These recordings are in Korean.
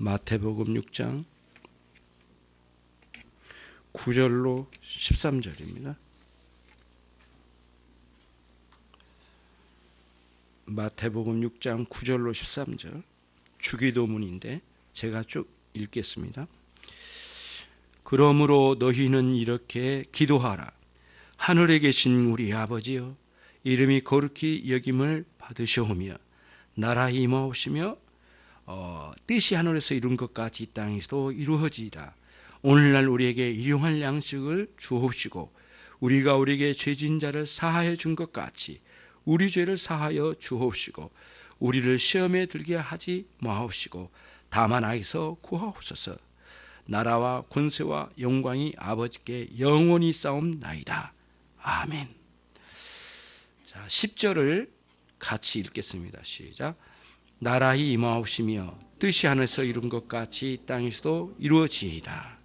마태복음 6장 9절로 13절입니다. 마태복음 6장 9절로 13절 주기도문인데 제가 쭉 읽겠습니다. 그러므로 너희는 이렇게 기도하라. 하늘에 계신 우리 아버지여, 이름이 거룩히 여김을 받으시오며 나라 임하옵시며 뜻이 하늘에서 이룬 것 같이 이 땅에서도 이루어지이다. 오늘날 우리에게 일용할 양식을 주옵시고 우리가 우리에게 죄진 자를 사하여 준 것 같이 우리 죄를 사하여 주옵시고 우리를 시험에 들게 하지 마옵시고 다만 악에서 구하옵소서. 나라와 권세와 영광이 아버지께 영원히 싸움나이다. 아멘. 자, 10절을 같이 읽겠습니다. 시작. 나라에 임하옵시며 뜻이 하늘에서 이룬 것 같이 이 땅에서도 이루어지이다.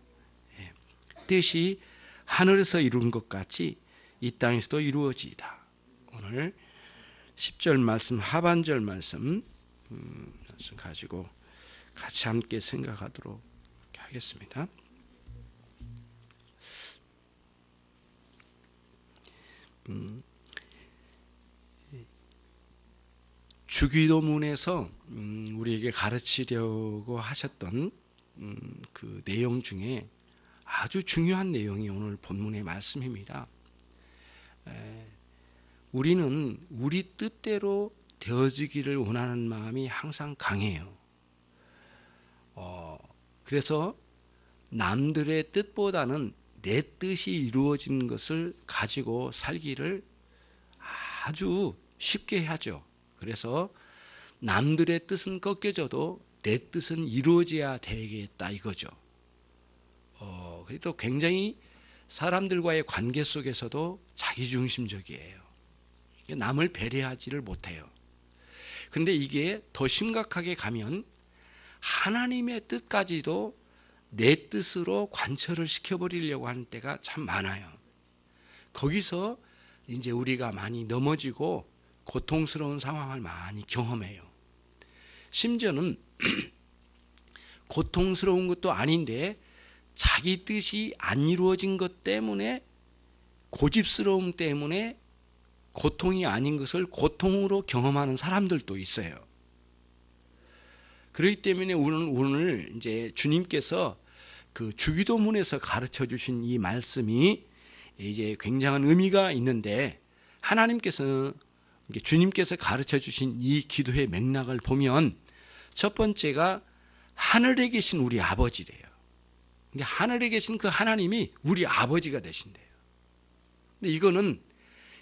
뜻이 하늘에서 이룬 것 같이 이 땅에서도 이루어지이다. 오늘 10절 말씀, 하반절 말씀 가지고 같이 함께 생각하도록 하겠습니다. 주기도문에서 우리에게 가르치려고 하셨던 그 내용 중에 아주 중요한 내용이 오늘 본문의 말씀입니다. 우리는 우리 뜻대로 되어지기를 원하는 마음이 항상 강해요. 그래서 남들의 뜻보다는 내 뜻이 이루어진 것을 가지고 살기를 아주 쉽게 하죠. 그래서 남들의 뜻은 꺾여져도 내 뜻은 이루어져야 되겠다 이거죠. 그래도 굉장히 사람들과의 관계 속에서도 자기중심적이에요. 남을 배려하지를 못해요. 근데 이게 더 심각하게 가면 하나님의 뜻까지도 내 뜻으로 관철을 시켜버리려고 하는 때가 참 많아요. 거기서 이제 우리가 많이 넘어지고 고통스러운 상황을 많이 경험해요. 심지어는 고통스러운 것도 아닌데 자기 뜻이 안 이루어진 것 때문에 고집스러움 때문에 고통이 아닌 것을 고통으로 경험하는 사람들도 있어요. 그렇기 때문에 오늘 이제 주님께서 그 주기도문에서 가르쳐 주신 이 말씀이 이제 굉장한 의미가 있는데 주님께서 가르쳐 주신 이 기도의 맥락을 보면 첫 번째가 하늘에 계신 우리 아버지래요. 하늘에 계신 그 하나님이 우리 아버지가 되신대요. 근데 이거는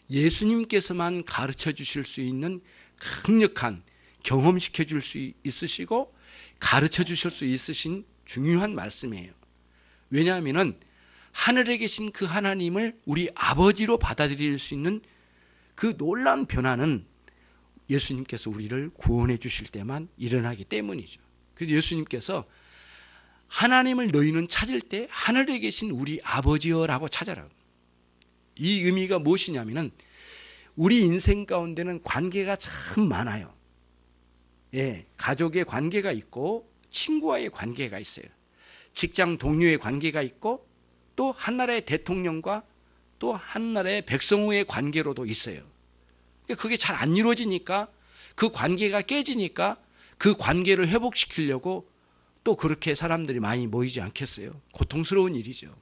예수님께서만 가르쳐 주실 수 있는 강력한 경험시켜 줄 수 있으시고 가르쳐 주실 수 있으신 중요한 말씀이에요. 왜냐하면 하늘에 계신 그 하나님을 우리 아버지로 받아들일 수 있는 그 놀라운 변화는 예수님께서 우리를 구원해 주실 때만 일어나기 때문이죠. 그래서 예수님께서 하나님을 너희는 찾을 때 하늘에 계신 우리 아버지여라고 찾아라. 이 의미가 무엇이냐면은 우리 인생 가운데는 관계가 참 많아요. 가족의 관계가 있고 친구와의 관계가 있어요. 직장 동료의 관계가 있고 또 한 나라의 대통령과 또 한 나라의 백성의 관계로도 있어요. 그게 잘 안 이루어지니까 그 관계가 깨지니까 그 관계를 회복시키려고 또 그렇게 사람들이 많이 모이지 않겠어요? 고통스러운 일이죠.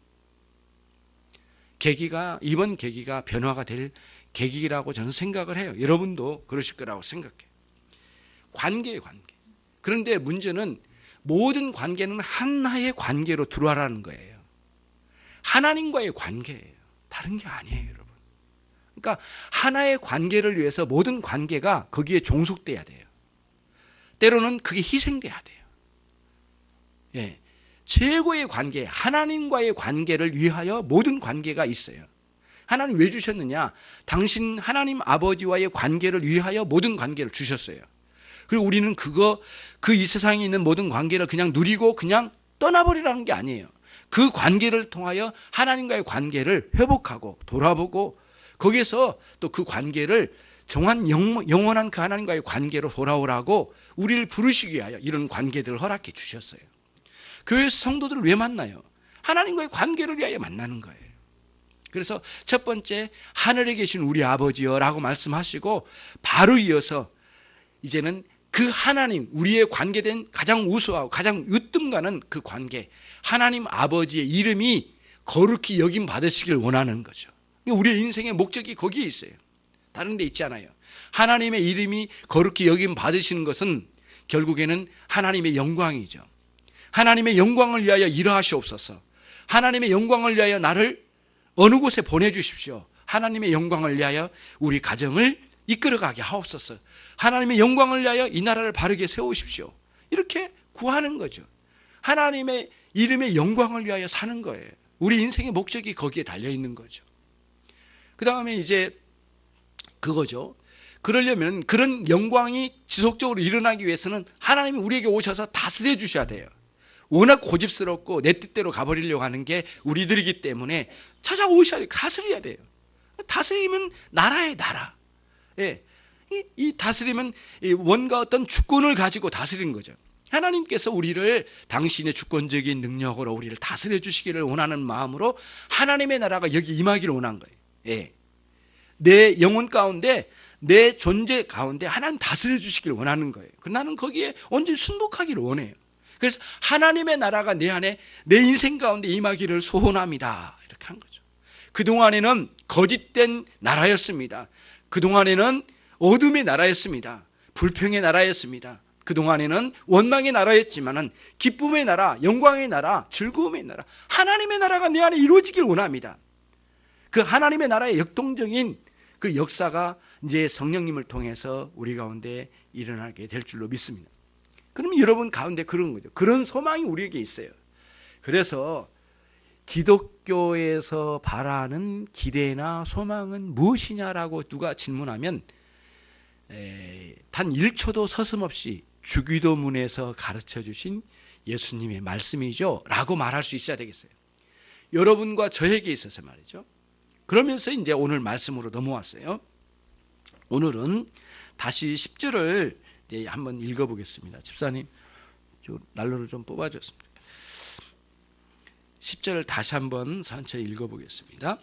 이번 계기가 변화가 될 계기라고 저는 생각을 해요. 여러분도 그러실 거라고 생각해요. 관계예요, 관계. 그런데 문제는 모든 관계는 하나의 관계로 들어와라는 거예요. 하나님과의 관계예요. 다른 게 아니에요, 여러분. 그러니까 하나의 관계를 위해서 모든 관계가 거기에 종속돼야 돼요. 때로는 그게 희생돼야 돼요. 최고의 관계, 하나님과의 관계를 위하여 모든 관계가 있어요. 하나님 왜 주셨느냐? 당신 하나님 아버지와의 관계를 위하여 모든 관계를 주셨어요. 그리고 우리는 그 이 세상에 있는 모든 관계를 그냥 누리고 그냥 떠나버리라는 게 아니에요. 그 관계를 통하여 하나님과의 관계를 회복하고 돌아보고 거기에서 또 그 관계를 정한 영원한 그 하나님과의 관계로 돌아오라고 우리를 부르시기 위하여 이런 관계들을 허락해 주셨어요. 교회 성도들을 왜 만나요? 하나님과의 관계를 위하여 만나는 거예요. 그래서 첫 번째, 하늘에 계신 우리 아버지여 라고 말씀하시고 바로 이어서 이제는 그 하나님, 우리의 관계된 가장 우수하고 가장 으뜸가는 그 관계, 하나님 아버지의 이름이 거룩히 여김 받으시길 원하는 거죠. 우리의 인생의 목적이 거기에 있어요. 다른 데 있지 않아요. 하나님의 이름이 거룩히 여김 받으시는 것은 결국에는 하나님의 영광이죠. 하나님의 영광을 위하여 일하시옵소서. 하나님의 영광을 위하여 나를 어느 곳에 보내주십시오. 하나님의 영광을 위하여 우리 가정을 이끌어가게 하옵소서. 하나님의 영광을 위하여 이 나라를 바르게 세우십시오. 이렇게 구하는 거죠. 하나님의 이름의 영광을 위하여 사는 거예요. 우리 인생의 목적이 거기에 달려있는 거죠. 그 다음에 이제 그거죠. 그러려면 그런 영광이 지속적으로 일어나기 위해서는 하나님이 우리에게 오셔서 다스려 주셔야 돼요. 워낙 고집스럽고 내 뜻대로 가버리려고 하는 게 우리들이기 때문에 찾아오셔야 돼요. 다스려야 돼요. 다스리면 나라의 나라. 예. 이 다스림은 뭔가 어떤 주권을 가지고 다스리는 거죠. 하나님께서 우리를 당신의 주권적인 능력으로 우리를 다스려 주시기를 원하는 마음으로 하나님의 나라가 여기 임하기를 원한 거예요. 예. 내 영혼 가운데, 내 존재 가운데 하나님 다스려 주시기를 원하는 거예요. 나는 거기에 온전히 순복하기를 원해요. 그래서 하나님의 나라가 내 안에, 내 인생 가운데 임하기를 소원합니다. 이렇게 한 거죠. 그동안에는 거짓된 나라였습니다. 그동안에는 어둠의 나라였습니다. 불평의 나라였습니다. 그동안에는 원망의 나라였지만은 기쁨의 나라, 영광의 나라, 즐거움의 나라, 하나님의 나라가 내 안에 이루어지길 원합니다. 그 하나님의 나라의 역동적인 그 역사가 이제 성령님을 통해서 우리 가운데 일어나게 될 줄로 믿습니다. 그러면 여러분 가운데 그런 거죠. 그런 소망이 우리에게 있어요. 그래서 기독교에서 바라는 기대나 소망은 무엇이냐라고 누가 질문하면 단 1초도 서슴없이 주기도문에서 가르쳐 주신 예수님의 말씀이죠 라고 말할 수 있어야 되겠어요. 여러분과 저에게 있어서 말이죠. 그러면서 이제 오늘 말씀으로 넘어왔어요. 오늘은 다시 10절을 이제 한번 읽어보겠습니다. 집사님, 난로를 좀 뽑아줬습니다. 10절을 다시 한번 천천히 읽어보겠습니다.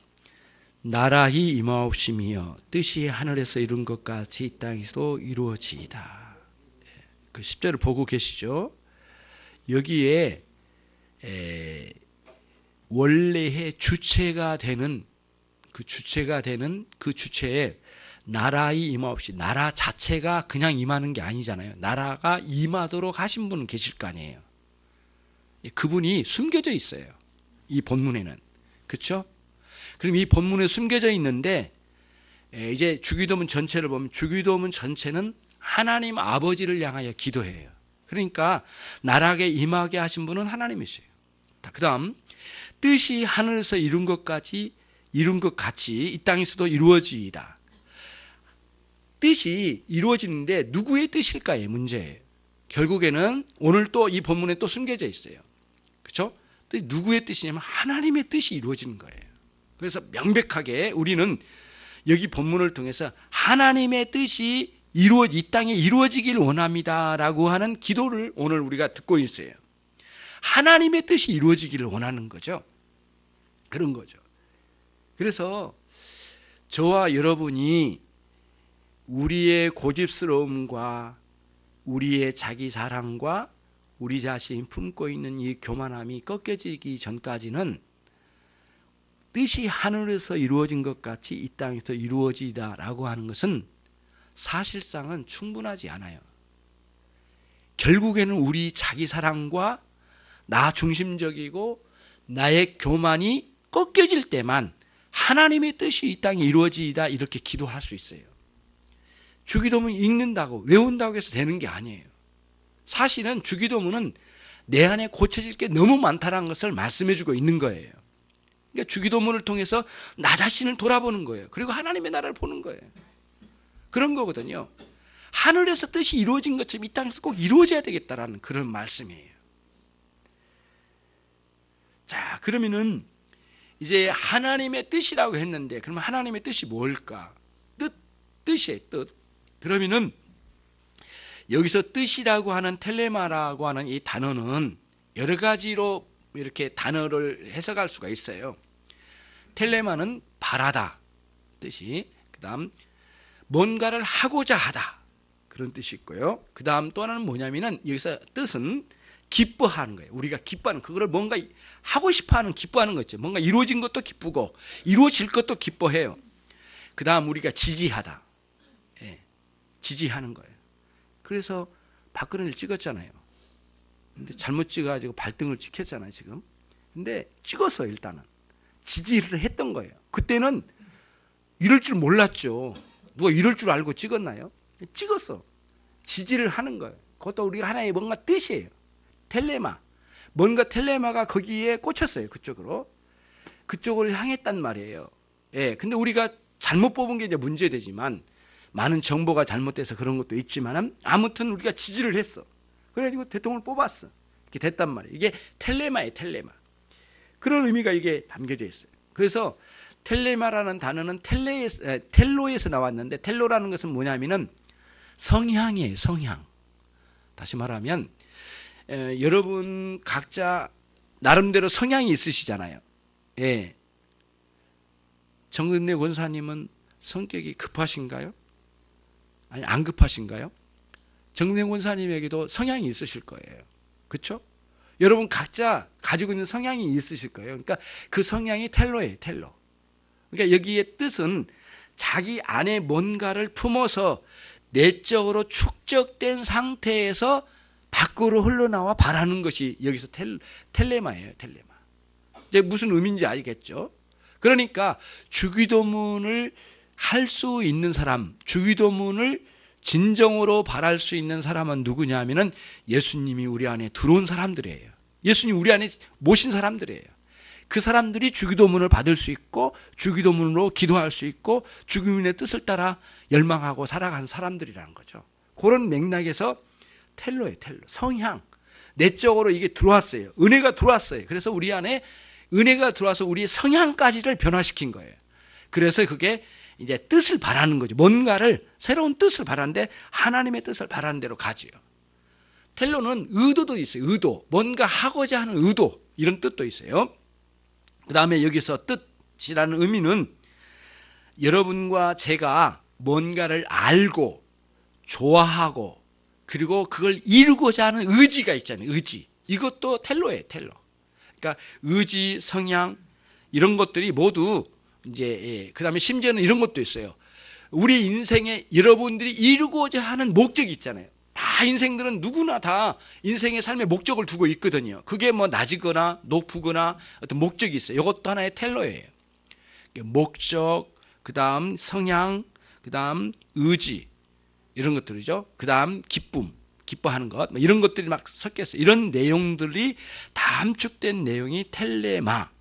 나라히 임하옵시며 뜻이 하늘에서 이룬 것 같이 이 땅에서도 이루어지이다. 그 10절을 보고 계시죠? 여기에 원래의 주체가 되는 그 주체에 나라히 임하옵시, 나라 자체가 그냥 임하는 게 아니잖아요. 나라가 임하도록 하신 분은 계실 거 아니에요. 그분이 숨겨져 있어요. 이 본문에는. 그렇죠? 그럼 이 본문에 숨겨져 있는데 이제 주기도문 전체를 보면 주기도문 전체는 하나님 아버지를 향하여 기도해요. 그러니까 나라에 임하게 하신 분은 하나님이세요. 그 다음 뜻이 하늘에서 이룬 것 같이 이 땅에서도 이루어지이다. 뜻이 이루어지는데 누구의 뜻일까의 문제예요. 결국에는 오늘 또 이 본문에 또 숨겨져 있어요. 그렇죠? 누구의 뜻이냐면 하나님의 뜻이 이루어지는 거예요. 그래서 명백하게 우리는 여기 본문을 통해서 하나님의 뜻이 이 땅에 이루어지길 원합니다라고 하는 기도를 오늘 우리가 듣고 있어요. 하나님의 뜻이 이루어지기를 원하는 거죠. 그런 거죠. 그래서 저와 여러분이 우리의 고집스러움과 우리의 자기 사랑과 우리 자신 품고 있는 이 교만함이 꺾여지기 전까지는 뜻이 하늘에서 이루어진 것 같이 이 땅에서 이루어지다라고 하는 것은 사실상은 충분하지 않아요. 결국에는 우리 자기 사랑과 나 중심적이고 나의 교만이 꺾여질 때만 하나님의 뜻이 이 땅에 이루어지다 이렇게 기도할 수 있어요. 주기도문 읽는다고 외운다고 해서 되는 게 아니에요. 사실은 주기도문은 내 안에 고쳐질 게 너무 많다는 것을 말씀해 주고 있는 거예요. 그러니까 주기도문을 통해서 나 자신을 돌아보는 거예요. 그리고 하나님의 나라를 보는 거예요. 그런 거거든요. 하늘에서 뜻이 이루어진 것처럼 이 땅에서 꼭 이루어져야 되겠다라는 그런 말씀이에요. 자, 그러면은 이제 하나님의 뜻이라고 했는데 그러면 하나님의 뜻이 뭘까? 뜻, 뜻이에요. 뜻. 그러면은 여기서 뜻이라고 하는 텔레마라고 하는 이 단어는 여러 가지로 이렇게 단어를 해석할 수가 있어요. 텔레마는 바라다 뜻이, 그다음 뭔가를 하고자 하다 그런 뜻이 있고요. 그다음 또 하나는 뭐냐면은 여기서 뜻은 기뻐하는 거예요. 우리가 기뻐하는, 그거를 뭔가 하고 싶어하는, 기뻐하는 거죠. 뭔가 이루어진 것도 기쁘고 이루어질 것도 기뻐해요. 그다음 우리가 지지하다, 지지하는 거예요. 그래서 박근혜를 찍었잖아요. 근데 잘못 찍어가지고 발등을 찍혔잖아요 지금. 근데 찍었어요. 일단은 지지를 했던 거예요. 그때는 이럴 줄 몰랐죠. 누가 이럴 줄 알고 찍었나요? 찍었어. 지지를 하는 거예요. 그것도 우리가 하나의 뭔가 뜻이에요. 텔레마, 뭔가 텔레마가 거기에 꽂혔어요. 그쪽을 향했단 말이에요. 근데 우리가 잘못 뽑은 게 이제 문제되지만, 많은 정보가 잘못돼서 그런 것도 있지만 아무튼 우리가 지지를 했어. 그래가지고 대통령을 뽑았어. 이렇게 됐단 말이에요. 이게 텔레마예요. 텔레마. 그런 의미가 이게 담겨져 있어요. 그래서 텔레마라는 단어는 텔로에서 나왔는데, 텔로라는 것은 뭐냐면은 성향이에요. 성향. 다시 말하면 여러분 각자 나름대로 성향이 있으시잖아요. 정근래 권사님은 성격이 급하신가요? 아니, 안 급하신가요? 정근래 권사님에게도 성향이 있으실 거예요. 그렇죠? 여러분 각자 가지고 있는 성향이 있으실 거예요. 그러니까 그 성향이 텔로예요. 텔로. 그러니까 여기에 뜻은 자기 안에 뭔가를 품어서 내적으로 축적된 상태에서 밖으로 흘러나와 바라는 것이 여기서 텔레마예요. 텔레마. 이제 무슨 의미인지 알겠죠? 그러니까 주기도문을 할 수 있는 사람, 주기도문을 진정으로 바랄 수 있는 사람은 누구냐 하면은 예수님이 우리 안에 들어온 사람들이에요. 예수님 우리 안에 모신 사람들이에요. 그 사람들이 주기도문을 받을 수 있고 주기도문으로 기도할 수 있고 주기도문의 뜻을 따라 열망하고 살아가는 사람들이라는 거죠. 그런 맥락에서 텔로예요. 텔로. 성향. 내적으로 이게 들어왔어요. 은혜가 들어왔어요. 그래서 우리 안에 은혜가 들어와서 우리의 성향까지를 변화시킨 거예요. 그래서 그게 이제 뜻을 바라는 거죠. 뭔가를, 새로운 뜻을 바라는데 하나님의 뜻을 바라는 대로 가지요. 텔로는 의도도 있어요. 의도. 뭔가 하고자 하는 의도. 이런 뜻도 있어요. 그 다음에 여기서 뜻이라는 의미는 여러분과 제가 뭔가를 알고 좋아하고 그리고 그걸 이루고자 하는 의지가 있잖아요. 의지. 이것도 텔로예요. 텔로. 그러니까 의지, 성향 이런 것들이 모두 이제 그다음에 심지어는 이런 것도 있어요. 우리 인생에 여러분들이 이루고자 하는 목적이 있잖아요. 다 인생들은 누구나 다 인생의 삶의 목적을 두고 있거든요. 그게 뭐 낮이거나 높으거나 어떤 목적이 있어요. 이것도 하나의 텔로예요. 목적, 그다음 성향, 그다음 의지 이런 것들이죠. 그다음 기쁨, 기뻐하는 것 이런 것들이 막 섞였어요. 이런 내용들이 다 함축된 내용이 텔레마.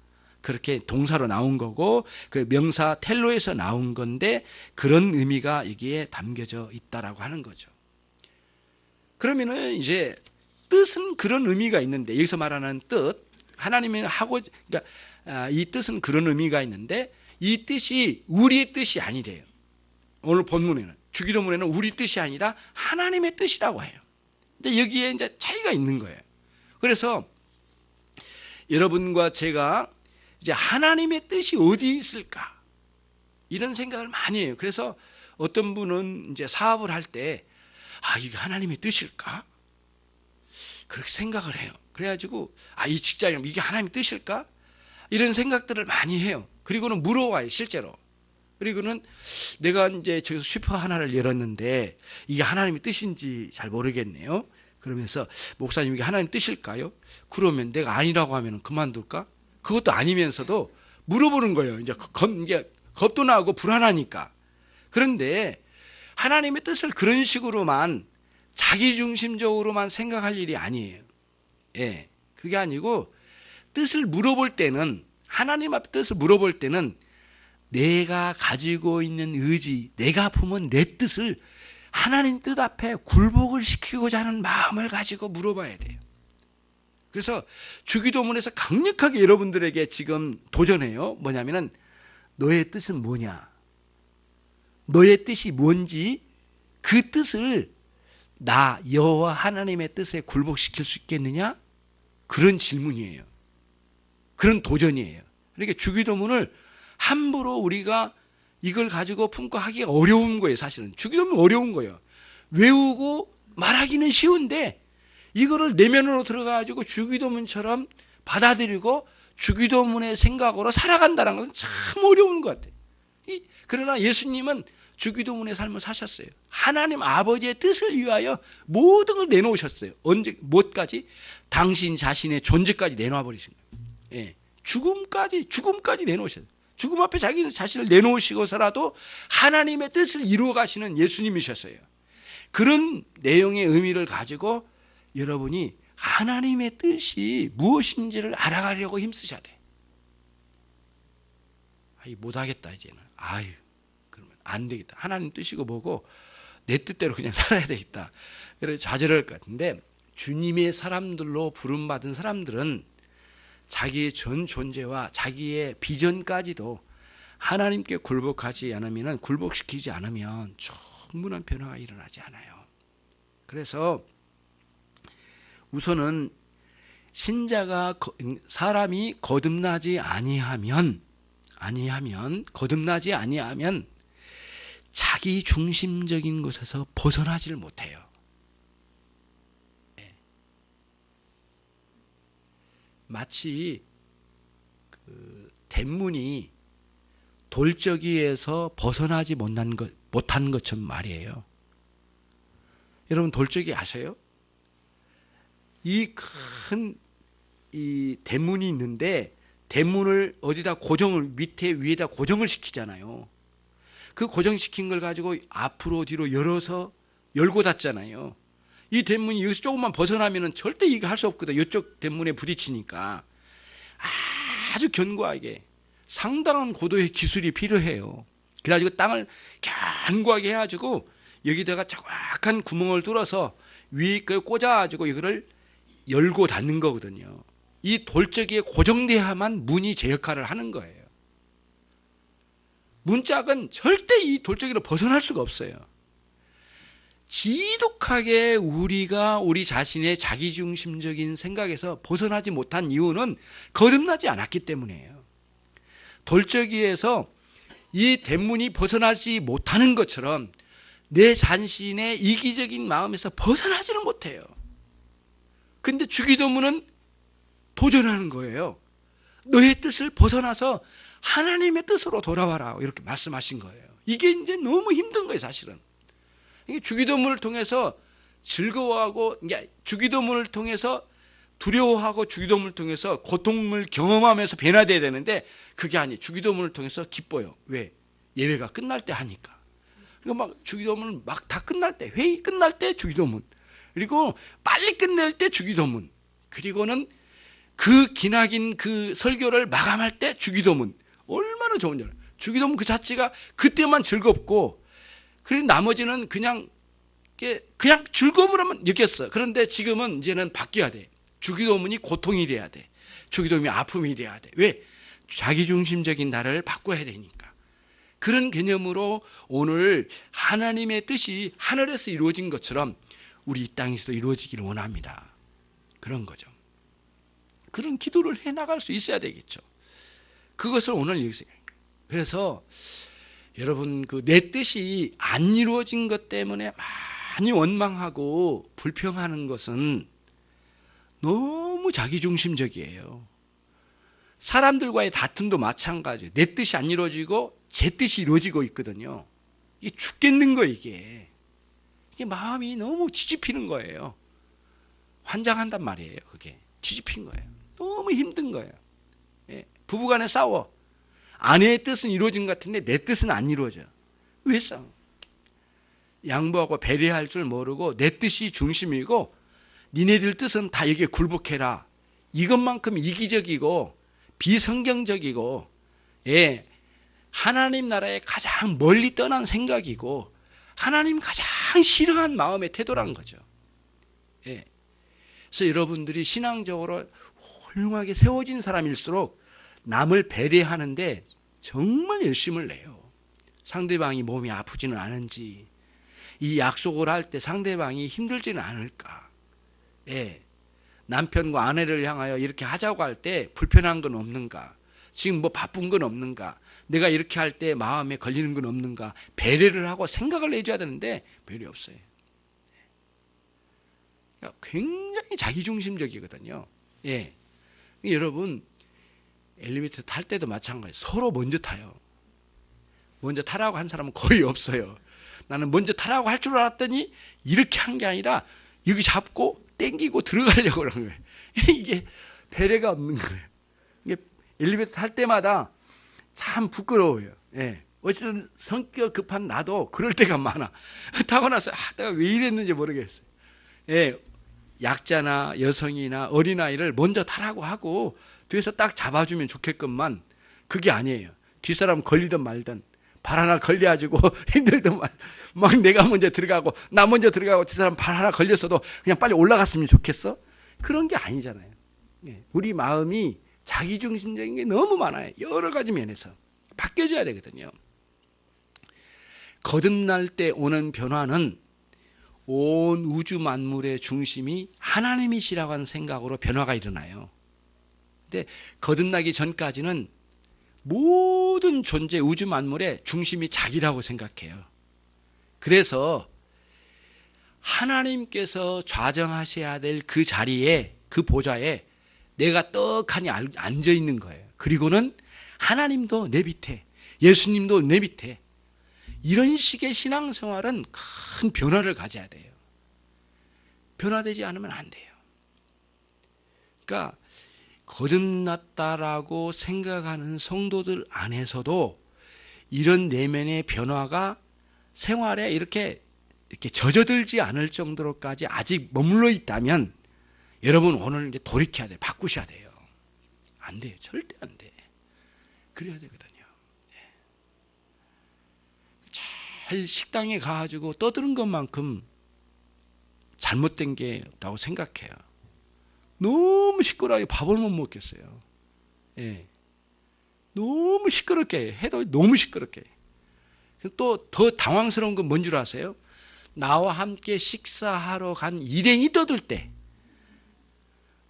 그렇게 동사로 나온 거고 그 명사 텔로에서 나온 건데 그런 의미가 여기에 담겨져 있다라고 하는 거죠. 그러면은 이제 뜻은 그런 의미가 있는데 여기서 말하는 뜻 하나님이 하고 그러니까 이 뜻은 그런 의미가 있는데 이 뜻이 우리의 뜻이 아니래요. 오늘 본문에는 주기도문에는 우리 뜻이 아니라 하나님의 뜻이라고 해요. 근데 여기에 이제 차이가 있는 거예요. 그래서 여러분과 제가 이제 하나님의 뜻이 어디 있을까? 이런 생각을 많이 해요. 그래서 어떤 분은 이제 사업을 할 때, 이게 하나님의 뜻일까? 그렇게 생각을 해요. 그래가지고, 이 직장이 이게 하나님의 뜻일까? 이런 생각들을 많이 해요. 그리고는 물어와요, 실제로. 그리고는 내가 이제 저기서 슈퍼 하나를 열었는데, 이게 하나님의 뜻인지 잘 모르겠네요. 그러면서, 목사님, 이게 하나님의 뜻일까요? 그러면 내가 아니라고 하면 그만둘까? 그것도 아니면서도 물어보는 거예요. 이제 겁도 나고 불안하니까. 그런데 하나님의 뜻을 그런 식으로만 자기중심적으로만 생각할 일이 아니에요. 그게 아니고 뜻을 물어볼 때는 하나님 앞에 뜻을 물어볼 때는 내가 가지고 있는 의지, 내가 품은 내 뜻을 하나님 뜻 앞에 굴복을 시키고자 하는 마음을 가지고 물어봐야 돼요. 그래서 주기도문에서 강력하게 여러분들에게 지금 도전해요. 뭐냐면은 너의 뜻은 뭐냐? 너의 뜻이 뭔지 그 뜻을 나 여호와 하나님의 뜻에 굴복시킬 수 있겠느냐? 그런 질문이에요. 그런 도전이에요. 그러니까 주기도문을 함부로 우리가 이걸 가지고 품고 하기가 어려운 거예요. 사실은 주기도문 어려운 거예요. 외우고 말하기는 쉬운데 이거를 내면으로 들어가가지고 주기도문처럼 받아들이고 주기도문의 생각으로 살아간다는 것은 참 어려운 것 같아요. 그러나 예수님은 주기도문의 삶을 사셨어요. 하나님 아버지의 뜻을 위하여 모든 걸 내놓으셨어요. 언제, 뭐까지? 당신 자신의 존재까지 내놔 버리신 거예요. 예. 죽음까지 내놓으셨어요. 죽음 앞에 자기 자신을 내놓으시고서라도 하나님의 뜻을 이루어 가시는 예수님이셨어요. 그런 내용의 의미를 가지고 여러분이 하나님의 뜻이 무엇인지를 알아가려고 힘쓰셔야 돼. 못하겠다 이제는. 그러면 안 되겠다. 하나님 뜻이고 뭐고 내 뜻대로 그냥 살아야 되겠다. 그래서 좌절할 것 같은데, 주님의 사람들로 부름받은 사람들은 자기의 전 존재와 자기의 비전까지도 하나님께 굴복시키지 않으면 충분한 변화가 일어나지 않아요. 그래서 우선은 신자가 사람이 거듭나지 아니하면 자기 중심적인 것에서 벗어나지를 못해요. 마치 대문이 돌적이에서 벗어나지 못한 것처럼 말이에요. 여러분 돌적이 아세요? 이 큰 대문이 있는데 대문을 어디다 밑에 위에다 고정을 시키잖아요. 그 고정시킨 걸 가지고 앞으로 뒤로 열고 닫잖아요. 이 대문이 여기서 조금만 벗어나면은 절대 이거 할 수 없거든. 이쪽 대문에 부딪히니까. 아주 견고하게 상당한 고도의 기술이 필요해요. 그래가지고 땅을 견고하게 해가지고 여기다가 정확한 구멍을 뚫어서 위에 걸 꽂아가지고 이거를 열고 닫는 거거든요. 이 돌적이에 고정돼야만 문이 제 역할을 하는 거예요. 문짝은 절대 이 돌적이로 벗어날 수가 없어요. 지독하게 우리가 우리 자신의 자기중심적인 생각에서 벗어나지 못한 이유는 거듭나지 않았기 때문이에요. 돌적이에서 이 대문이 벗어나지 못하는 것처럼 내 자신의 이기적인 마음에서 벗어나지는 못해요. 근데 주기도문은 도전하는 거예요. 너의 뜻을 벗어나서 하나님의 뜻으로 돌아와라, 이렇게 말씀하신 거예요. 이게 이제 너무 힘든 거예요, 사실은. 주기도문을 통해서 즐거워하고, 주기도문을 통해서 두려워하고, 주기도문을 통해서 고통을 경험하면서 변화돼야 되는데 그게 아니에요. 주기도문을 통해서 기뻐요. 왜? 예배가 끝날 때 하니까. 그러니까 막 주기도문은 막 다 끝날 때, 회의 끝날 때 주기도문, 그리고 빨리 끝낼 때 주기도문, 그리고는 그 기나긴 그 설교를 마감할 때 주기도문. 얼마나 좋은지 알아요. 주기도문 그 자체가 그때만 즐겁고, 그리고 나머지는 그냥 즐거움으로만 느꼈어. 그런데 지금은 이제는 바뀌어야 돼. 주기도문이 고통이 돼야 돼. 주기도문이 아픔이 돼야 돼. 왜? 자기중심적인 나를 바꿔야 되니까. 그런 개념으로 오늘 하나님의 뜻이 하늘에서 이루어진 것처럼 우리 이 땅에서도 이루어지기를 원합니다. 그런 거죠. 그런 기도를 해나갈 수 있어야 되겠죠. 그것을 오늘 여기서. 그래서 여러분, 내 뜻이 안 이루어진 것 때문에 많이 원망하고 불평하는 것은 너무 자기중심적이에요. 사람들과의 다툼도 마찬가지예요. 내 뜻이 안 이루어지고 제 뜻이 이루어지고 있거든요. 이게 죽겠는 거예요, 이게. 이게 마음이 너무 뒤집히는 거예요. 환장한단 말이에요, 그게. 뒤집힌 거예요. 너무 힘든 거예요. 부부간에 싸워. 아내의 뜻은 이루어진 것 같은데 내 뜻은 안 이루어져. 왜 싸워? 양보하고 배려할 줄 모르고 내 뜻이 중심이고 니네들 뜻은 다 여기에 굴복해라. 이것만큼 이기적이고 비성경적이고, 하나님 나라에 가장 멀리 떠난 생각이고 하나님 가장 싫어한 마음의 태도라는 거죠. 그래서 여러분들이 신앙적으로 훌륭하게 세워진 사람일수록 남을 배려하는데 정말 열심을 내요. 상대방이 몸이 아프지는 않은지, 이 약속을 할 때 상대방이 힘들지는 않을까. 예. 남편과 아내를 향하여 이렇게 하자고 할 때 불편한 건 없는가? 지금 뭐 바쁜 건 없는가? 내가 이렇게 할 때 마음에 걸리는 건 없는가? 배려를 하고 생각을 해줘야 되는데 배려 없어요. 그러니까 굉장히 자기중심적이거든요. 예. 여러분 엘리베이터 탈 때도 마찬가지예요. 서로 먼저 타요. 먼저 타라고 한 사람은 거의 없어요. 나는 먼저 타라고 할 줄 알았더니 이렇게 한 게 아니라 여기 잡고 땡기고 들어가려고 그러는 거예요. 이게 배려가 없는 거예요. 이게 엘리베이터 탈 때마다 참 부끄러워요. 예. 어쨌든 성격 급한 나도 그럴 때가 많아. 타고 나서 내가 왜 이랬는지 모르겠어요. 예. 약자나 여성이나 어린아이를 먼저 타라고 하고 뒤에서 딱 잡아주면 좋겠건만 그게 아니에요. 뒷사람 걸리든 말든 발 하나 걸려가지고 힘들든 막 내가 먼저 들어가고 나 먼저 들어가고 뒷사람 발 하나 걸렸어도 그냥 빨리 올라갔으면 좋겠어? 그런 게 아니잖아요. 우리 마음이 자기중심적인 게 너무 많아요. 여러 가지 면에서 바뀌어져야 되거든요. 거듭날 때 오는 변화는 온 우주 만물의 중심이 하나님이시라고 하는 생각으로 변화가 일어나요. 근데 거듭나기 전까지는 모든 존재 우주 만물의 중심이 자기라고 생각해요. 그래서 하나님께서 좌정하셔야 될 그 자리에, 그 보좌에 내가 떡하니 앉아 있는 거예요. 그리고는 하나님도 내 밑에, 예수님도 내 밑에. 이런 식의 신앙생활은 큰 변화를 가져야 돼요. 변화되지 않으면 안 돼요. 그러니까 거듭났다라고 생각하는 성도들 안에서도 이런 내면의 변화가 생활에 이렇게 젖어들지 않을 정도로까지 아직 머물러 있다면 여러분 오늘 이제 돌이켜야 돼요. 바꾸셔야 돼요. 안 돼요. 절대 안 돼. 그래야 되거든요. 잘 식당에 가가지고 떠드는 것만큼 잘못된 게 없다고 생각해요. 너무 시끄러워요. 밥을 못 먹겠어요. 예. 너무 시끄럽게 해도 너무 시끄럽게. 또 더 당황스러운 건 뭔 줄 아세요? 나와 함께 식사하러 간 일행이 떠들 때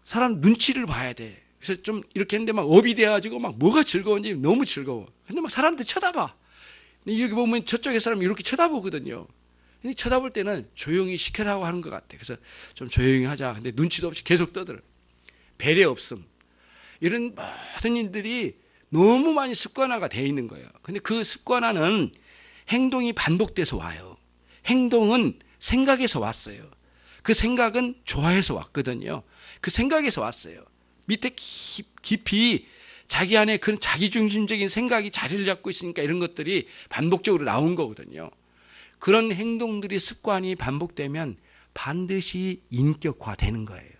사람 눈치를 봐야 돼. 그래서 좀 이렇게 했는데 막 업이 돼가지고 막 뭐가 즐거운지 너무 즐거워. 근데 막 사람들 쳐다봐. 여기 보면 저쪽에 사람이 이렇게 쳐다보거든요. 근데 쳐다볼 때는 조용히 시켜라고 하는 것 같아. 그래서 좀 조용히 하자. 근데 눈치도 없이 계속 떠들어. 배려 없음. 이런 모든 일들이 너무 많이 습관화가 되어 있는 거예요. 근데 그 습관화는 행동이 반복돼서 와요. 행동은 생각에서 왔어요. 그 생각은 좋아해서 왔거든요. 그 생각에서 왔어요. 밑에 깊이 자기 안에 그런 자기중심적인 생각이 자리를 잡고 있으니까 이런 것들이 반복적으로 나온 거거든요. 그런 행동들이 습관이 반복되면 반드시 인격화되는 거예요.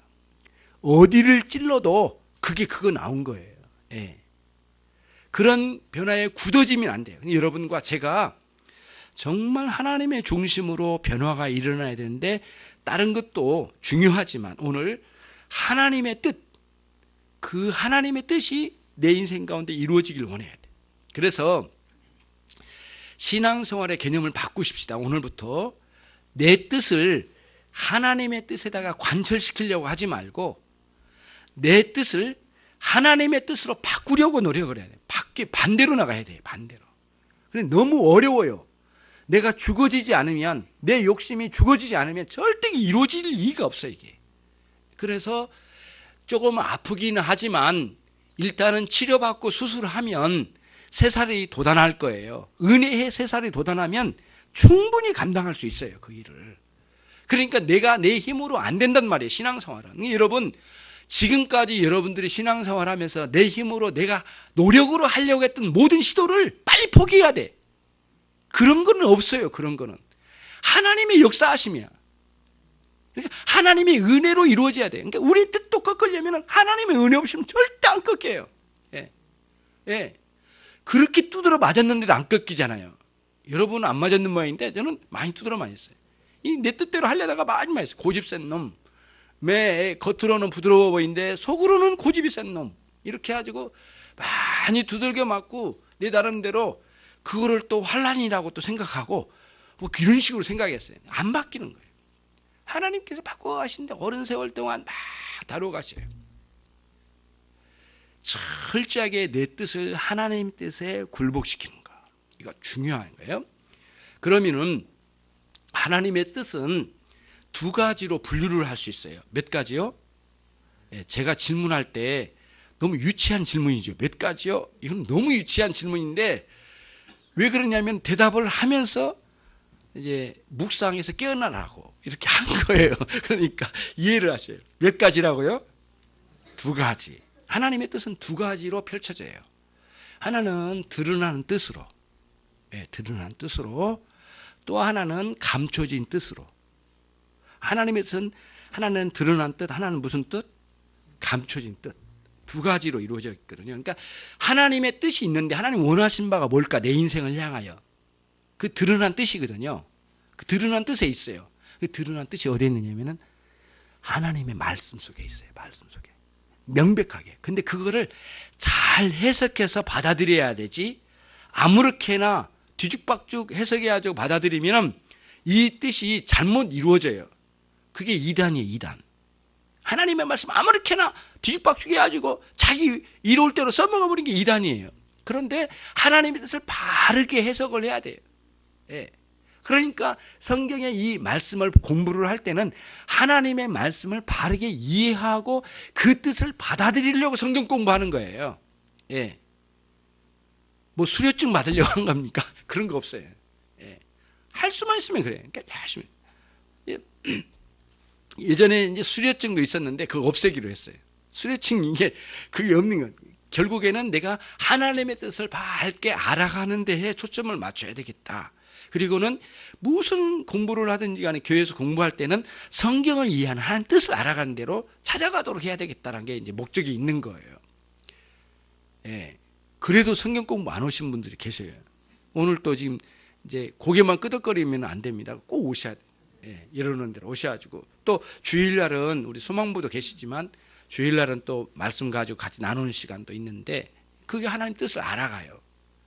어디를 찔러도 그거 나온 거예요. 예. 그런 변화에 굳어지면 안 돼요. 여러분과 제가 정말 하나님의 중심으로 변화가 일어나야 되는데 다른 것도 중요하지만 오늘 하나님의 뜻, 그 하나님의 뜻이 내 인생 가운데 이루어지길 원해야 돼. 그래서 신앙생활의 개념을 바꾸십시다. 오늘부터 내 뜻을 하나님의 뜻에다가 관철시키려고 하지 말고 내 뜻을 하나님의 뜻으로 바꾸려고 노력을 해야 돼. 반대로 나가야 돼. 반대로. 그런데 너무 어려워요. 내가 죽어지지 않으면, 내 욕심이 죽어지지 않으면 절대 이루어질 리가 없어 이게. 그래서 조금 아프기는 하지만 일단은 치료받고 수술하면 새살이 돋아날 거예요. 은혜의 새살이 돋아나면 충분히 감당할 수 있어요. 그 일을. 그러니까 내가 내 힘으로 안 된단 말이에요. 신앙생활은. 여러분 지금까지 여러분들이 신앙생활하면서 내 힘으로 내가 노력으로 하려고 했던 모든 시도를 빨리 포기해야 돼. 그런 거는 없어요. 그런 거는 하나님의 역사하심이야. 그러니까 하나님의 은혜로 이루어져야 돼. 그러니까 우리 뜻도 꺾으려면 하나님의 은혜 없이는 절대 안 꺾여요. 예. 예. 그렇게 두드러 맞았는데도 안 꺾이잖아요. 여러분은 안 맞았는 모양인데 저는 많이 두드러 맞았어요. 내 뜻대로 하려다가 많이 맞았어요. 고집 센 놈. 겉으로는 부드러워 보이는데 속으로는 고집이 센 놈. 이렇게 해가지고 많이 두들겨 맞고 내 나름대로 그거를 또 환난이라고 또 생각하고 뭐 이런 식으로 생각했어요. 안 바뀌는 거예요. 하나님께서 바꿔가시는데 오랜 세월 동안 막 다뤄가셔요. 철저하게 내 뜻을 하나님 뜻에 굴복시키는 거, 이거 중요한 거예요. 그러면은 하나님의 뜻은 두 가지로 분류를 할 수 있어요. 몇 가지요? 제가 질문할 때 너무 유치한 질문이죠. 몇 가지요? 이건 너무 유치한 질문인데 왜 그러냐면 대답을 하면서 이제 묵상에서 깨어나라고 이렇게 한 거예요. 그러니까 이해를 하셔요. 몇 가지라고요? 두 가지. 하나님의 뜻은 두 가지로 펼쳐져요. 하나는 드러나는 뜻으로, 드러나는 뜻으로, 또 하나는 감춰진 뜻으로. 하나님의 뜻은 하나는 드러난 뜻, 하나는 무슨 뜻? 감춰진 뜻. 두 가지로 이루어져 있거든요. 그러니까 하나님의 뜻이 있는데 하나님 원하신 바가 뭘까? 내 인생을 향하여. 그 드러난 뜻이거든요. 그 드러난 뜻에 있어요. 그 드러난 뜻이 어디에 있느냐면은 하나님의 말씀 속에 있어요. 말씀 속에. 명백하게. 근데 그거를 잘 해석해서 받아들여야 되지, 아무렇게나 뒤죽박죽 해석해가지고 받아들이면 이 뜻이 잘못 이루어져요. 그게 이단이에요, 이단. 하나님의 말씀 아무렇게나 뒤죽박죽 해가지고 자기 이로울 대로 써먹어버린 게 이단이에요. 그런데 하나님의 뜻을 바르게 해석을 해야 돼요. 그러니까 성경의 이 말씀을 공부를 할 때는 하나님의 말씀을 바르게 이해하고 그 뜻을 받아들이려고 성경 공부하는 거예요. 뭐 수료증 받으려고 한 겁니까? 그런 거 없어요. 할 수만 있으면 그래요. 그러니까 열심히. 예전에 이제 수료증도 있었는데 그거 없애기로 했어요. 수료증 이게 그게 없는 건 결국에는 내가 하나님의 뜻을 밝게 알아가는 데에 초점을 맞춰야 되겠다. 그리고는 무슨 공부를 하든지 간에 교회에서 공부할 때는 성경을 이해하는 하나님 뜻을 알아가는 대로 찾아가도록 해야 되겠다는 게 이제 목적이 있는 거예요. 그래도 성경 공부 안 오신 분들이 계세요. 오늘 또 지금 이제 고개만 끄덕거리면 안 됩니다. 꼭 오셔야 돼요. 이러는 대로 오셔가지고 또 주일날은 우리 소망부도 계시지만 주일날은 또 말씀 가지고 같이 나누는 시간도 있는데 그게 하나님 뜻을 알아가요.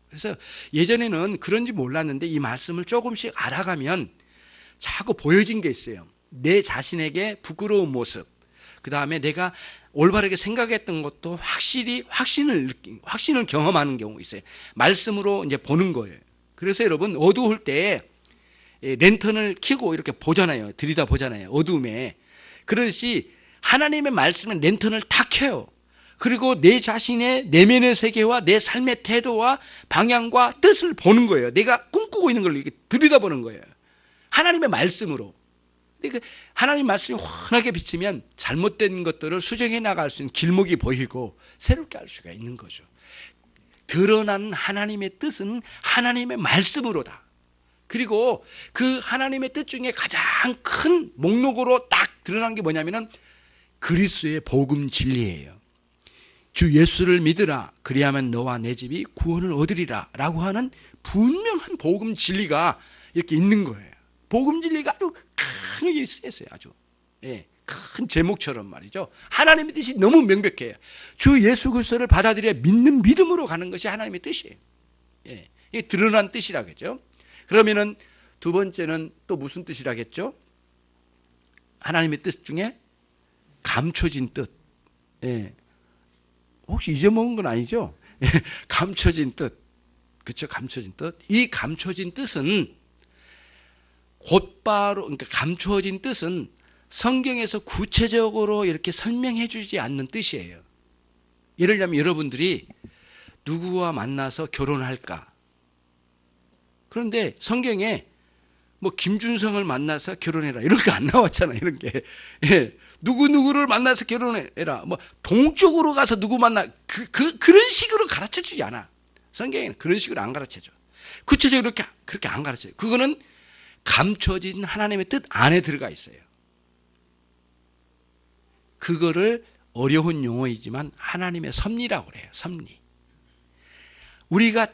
그래서 예전에는 그런지 몰랐는데 이 말씀을 조금씩 알아가면 자꾸 보여진 게 있어요. 내 자신에게 부끄러운 모습, 그 다음에 내가 올바르게 생각했던 것도 확신을 경험하는 경우가 있어요. 말씀으로 이제 보는 거예요. 그래서 여러분 어두울 때 랜턴을 켜고 이렇게 보잖아요. 들이다 보잖아요. 어둠에. 그러듯이 하나님의 말씀은 랜턴을 다 켜요. 그리고 내 자신의 내면의 세계와 내 삶의 태도와 방향과 뜻을 보는 거예요. 내가 꿈꾸고 있는 걸 이렇게 들여다보는 거예요. 하나님의 말씀으로. 그러니까 하나님 말씀이 환하게 비치면 잘못된 것들을 수정해 나갈 수 있는 길목이 보이고 새롭게 할 수가 있는 거죠. 드러나는 하나님의 뜻은 하나님의 말씀으로다. 그리고 그 하나님의 뜻 중에 가장 큰 목록으로 딱 드러난 게 뭐냐면은 그리스도의 복음 진리예요. 주 예수를 믿으라. 그리하면 너와 내 집이 구원을 얻으리라. 라고 하는 분명한 복음 진리가 이렇게 있는 거예요. 복음 진리가 아주 크게 쓰였어요. 아주. 큰 제목처럼 말이죠. 하나님의 뜻이 너무 명백해요. 주 예수 그리스도를 받아들여 믿는 믿음으로 가는 것이 하나님의 뜻이에요. 이게 드러난 뜻이라겠죠. 그러면은 두 번째는 또 무슨 뜻이라겠죠? 하나님의 뜻 중에 감춰진 뜻. 혹시 잊어먹은 건 아니죠? 감춰진 뜻. 그렇죠? 감춰진 뜻. 이 감춰진 뜻은 곧바로, 그러니까 감춰진 뜻은 성경에서 구체적으로 이렇게 설명해 주지 않는 뜻이에요. 예를 들면 여러분들이 누구와 만나서 결혼할까? 그런데 성경에 뭐 김준성을 만나서 결혼해라 이런 거 안 나왔잖아요. 이런 게. 누구를 만나서 결혼해라. 뭐 동쪽으로 가서 누구 만나. 그런 식으로 가르쳐 주지 않아. 성경에는 그런 식으로 안 가르쳐 줘. 구체적으로 그렇게 안 가르쳐요. 그거는 감춰진 하나님의 뜻 안에 들어가 있어요. 그거를 어려운 용어이지만 하나님의 섭리라고 그래요. 섭리. 우리가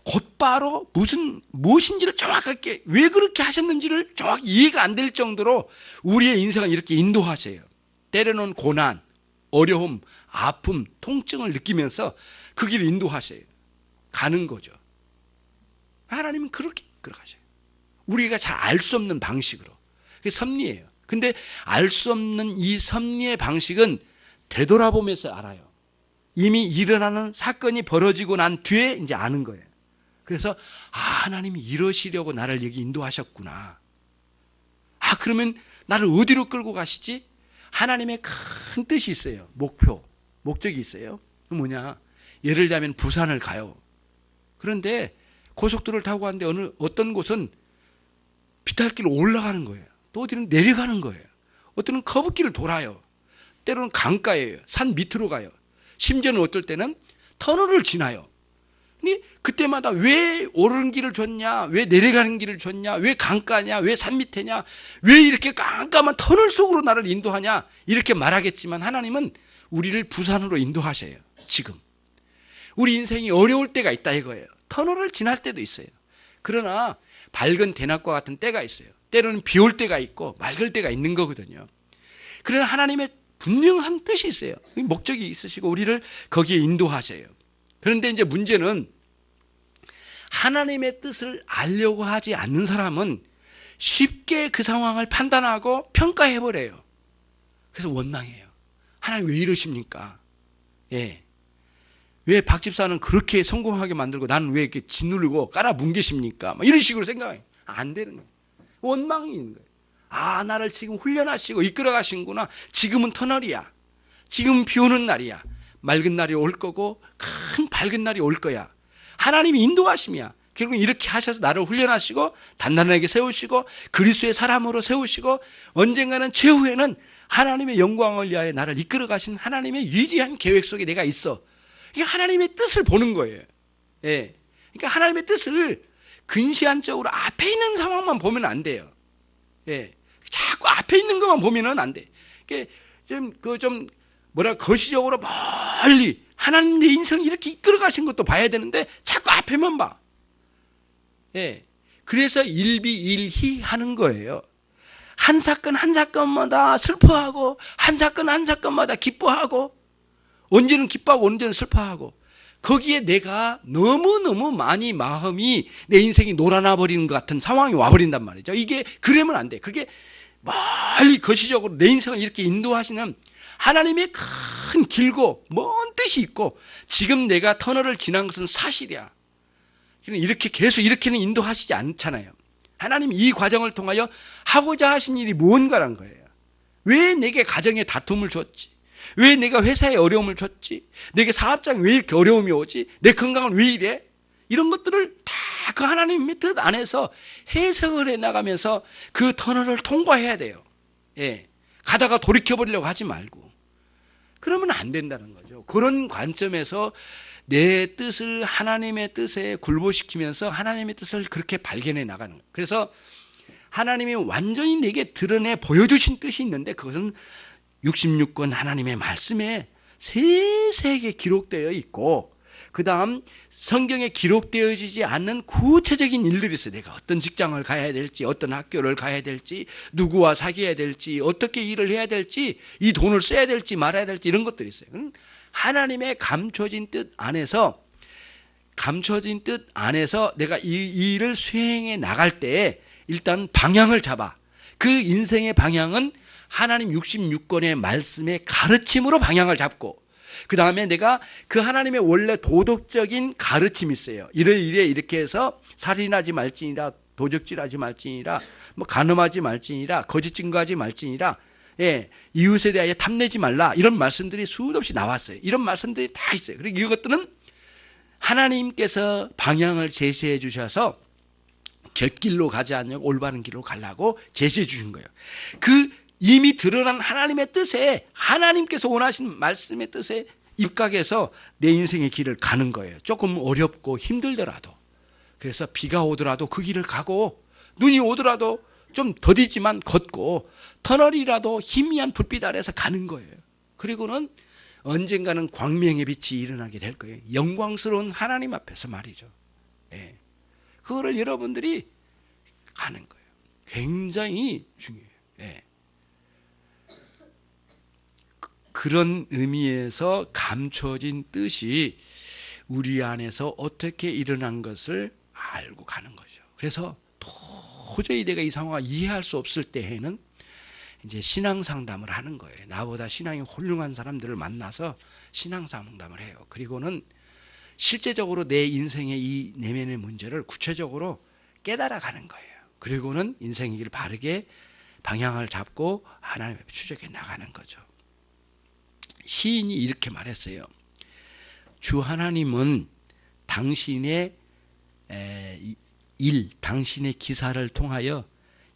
곧바로 무엇인지를 정확하게 왜 그렇게 하셨는지를 정확히 이해가 안 될 정도로 우리의 인생을 이렇게 인도하세요. 때로는 고난, 어려움, 아픔, 통증을 느끼면서 그 길을 인도하세요. 가는 거죠. 하나님은 그렇게 이끌어가셔요. 우리가 잘 알 수 없는 방식으로. 그게 섭리예요. 근데 알 수 없는 이 섭리의 방식은 되돌아보면서 알아요. 이미 일어나는 사건이 벌어지고 난 뒤에 이제 아는 거예요. 그래서 하나님이 이러시려고 나를 여기 인도하셨구나. 그러면 나를 어디로 끌고 가시지? 하나님의 큰 뜻이 있어요. 목적이 있어요. 뭐냐? 예를 들자면 부산을 가요. 그런데 고속도로를 타고 가는데 어떤 곳은 비탈길로 올라가는 거예요. 또 어디는 내려가는 거예요. 어떤 커브길을 돌아요. 때로는 강가예요. 산 밑으로 가요. 심지어는 어떨 때는 터널을 지나요. 근데 그때마다 왜 오르는 길을 줬냐, 왜 내려가는 길을 줬냐, 왜 강가냐, 왜 산 밑에냐, 왜 이렇게 깜깜한 터널 속으로 나를 인도하냐, 이렇게 말하겠지만 하나님은 우리를 부산으로 인도하셔요. 지금 우리 인생이 어려울 때가 있다 이거예요. 터널을 지날 때도 있어요. 그러나 밝은 대낮과 같은 때가 있어요. 때로는 비 올 때가 있고 맑을 때가 있는 거거든요. 그러나 하나님의 분명한 뜻이 있어요. 목적이 있으시고 우리를 거기에 인도하셔요. 그런데 이제 문제는 하나님의 뜻을 알려고 하지 않는 사람은 쉽게 그 상황을 판단하고 평가해버려요. 그래서 원망해요. 하나님 왜 이러십니까? 예. 왜 박 집사는 그렇게 성공하게 만들고 나는 왜 이렇게 짓누르고 깔아뭉개십니까? 막 이런 식으로 생각해요. 안 되는 거예요. 원망이 있는 거예요. 나를 지금 훈련하시고 이끌어 가신구나. 지금은 터널이야. 지금 비 오는 날이야. 맑은 날이 올 거고 큰 밝은 날이 올 거야. 하나님이 인도하심이야. 결국 이렇게 하셔서 나를 훈련하시고 단단하게 세우시고 그리스도의 사람으로 세우시고 언젠가는 최후에는 하나님의 영광을 위하여 나를 이끌어 가신 하나님의 위대한 계획 속에 내가 있어. 이게 하나님의 뜻을 보는 거예요. 예. 그러니까 하나님의 뜻을 근시안적으로 앞에 있는 상황만 보면 안 돼요. 예. 자꾸 앞에 있는 것만 보면은 안 돼. 이게 좀 거시적으로 멀리 하나님 내 인생을 이렇게 이끌어 가신 것도 봐야 되는데 자꾸 앞에만 봐. 예. 그래서 일비일희 하는 거예요. 한 사건 한 사건마다 슬퍼하고 한 사건 한 사건마다 기뻐하고 언제는 기뻐하고 언제는 슬퍼하고 거기에 내가 너무너무 많이 마음이 내 인생이 놀아나 버리는 것 같은 상황이 와버린단 말이죠. 이게 그러면 안 돼. 그게 멀리 거시적으로 내 인생을 이렇게 인도하시는 하나님의 큰 길고 먼 뜻이 있고 지금 내가 터널을 지난 것은 사실이야. 이렇게 계속 이렇게는 인도하시지 않잖아요. 하나님이 이 과정을 통하여 하고자 하신 일이 무언가란 거예요. 왜 내게 가정에 다툼을 줬지? 왜 내가 회사에 어려움을 줬지? 내게 사업장에 왜 이렇게 어려움이 오지? 내 건강은 왜 이래? 이런 것들을 다 그 하나님의 뜻 안에서 해석을 해나가면서 그 터널을 통과해야 돼요. 예. 가다가 돌이켜버리려고 하지 말고. 그러면 안 된다는 거죠. 그런 관점에서 내 뜻을 하나님의 뜻에 굴복시키면서 하나님의 뜻을 그렇게 발견해 나가는 거예요. 그래서 하나님이 완전히 내게 드러내 보여주신 뜻이 있는데 그것은 66권 하나님의 말씀에 세세하게 기록되어 있고 그 다음 성경에 기록되어지지 않는 구체적인 일들이 있어요. 내가 어떤 직장을 가야 될지 어떤 학교를 가야 될지 누구와 사귀어야 될지 어떻게 일을 해야 될지 이 돈을 써야 될지 말아야 될지 이런 것들이 있어요. 하나님의 감춰진 뜻 안에서 내가 이 일을 수행해 나갈 때 일단 방향을 잡아. 그 인생의 방향은 하나님 66권의 말씀의 가르침으로 방향을 잡고 그 다음에 내가 그 하나님의 원래 도덕적인 가르침이 있어요. 이래 이렇게 해서 살인하지 말지니라 도적질하지 말지니라 간음하지 말지니라 거짓 증거하지 말지니라 예, 이웃에 대하여 탐내지 말라 이런 말씀들이 수도 없이 나왔어요. 이런 말씀들이 다 있어요. 그리고 이것들은 하나님께서 방향을 제시해 주셔서 곁길로 가지 않냐고 올바른 길로 가려고 제시해 주신 거예요. 그 이미 드러난 하나님의 뜻에 하나님께서 원하시는 말씀의 뜻에 입각해서 내 인생의 길을 가는 거예요. 조금 어렵고 힘들더라도. 그래서 비가 오더라도 그 길을 가고 눈이 오더라도 좀 더디지만 걷고 터널이라도 희미한 불빛 아래서 가는 거예요. 그리고는 언젠가는 광명의 빛이 일어나게 될 거예요. 영광스러운 하나님 앞에서 말이죠. 예. 그거를 여러분들이 하는 거예요. 굉장히 중요해요. 예. 그런 의미에서 감춰진 뜻이 우리 안에서 어떻게 일어난 것을 알고 가는 거죠. 그래서 도저히 내가 이 상황을 이해할 수 없을 때에는 이제 신앙 상담을 하는 거예요. 나보다 신앙이 훌륭한 사람들을 만나서 신앙 상담을 해요. 그리고는 실제적으로 내 인생의 이 내면의 문제를 구체적으로 깨달아 가는 거예요. 그리고는 인생의 길을 바르게 방향을 잡고 하나님 앞에 추적해 나가는 거죠. 시인이 이렇게 말했어요. 주 하나님은 당신의 당신의 기사를 통하여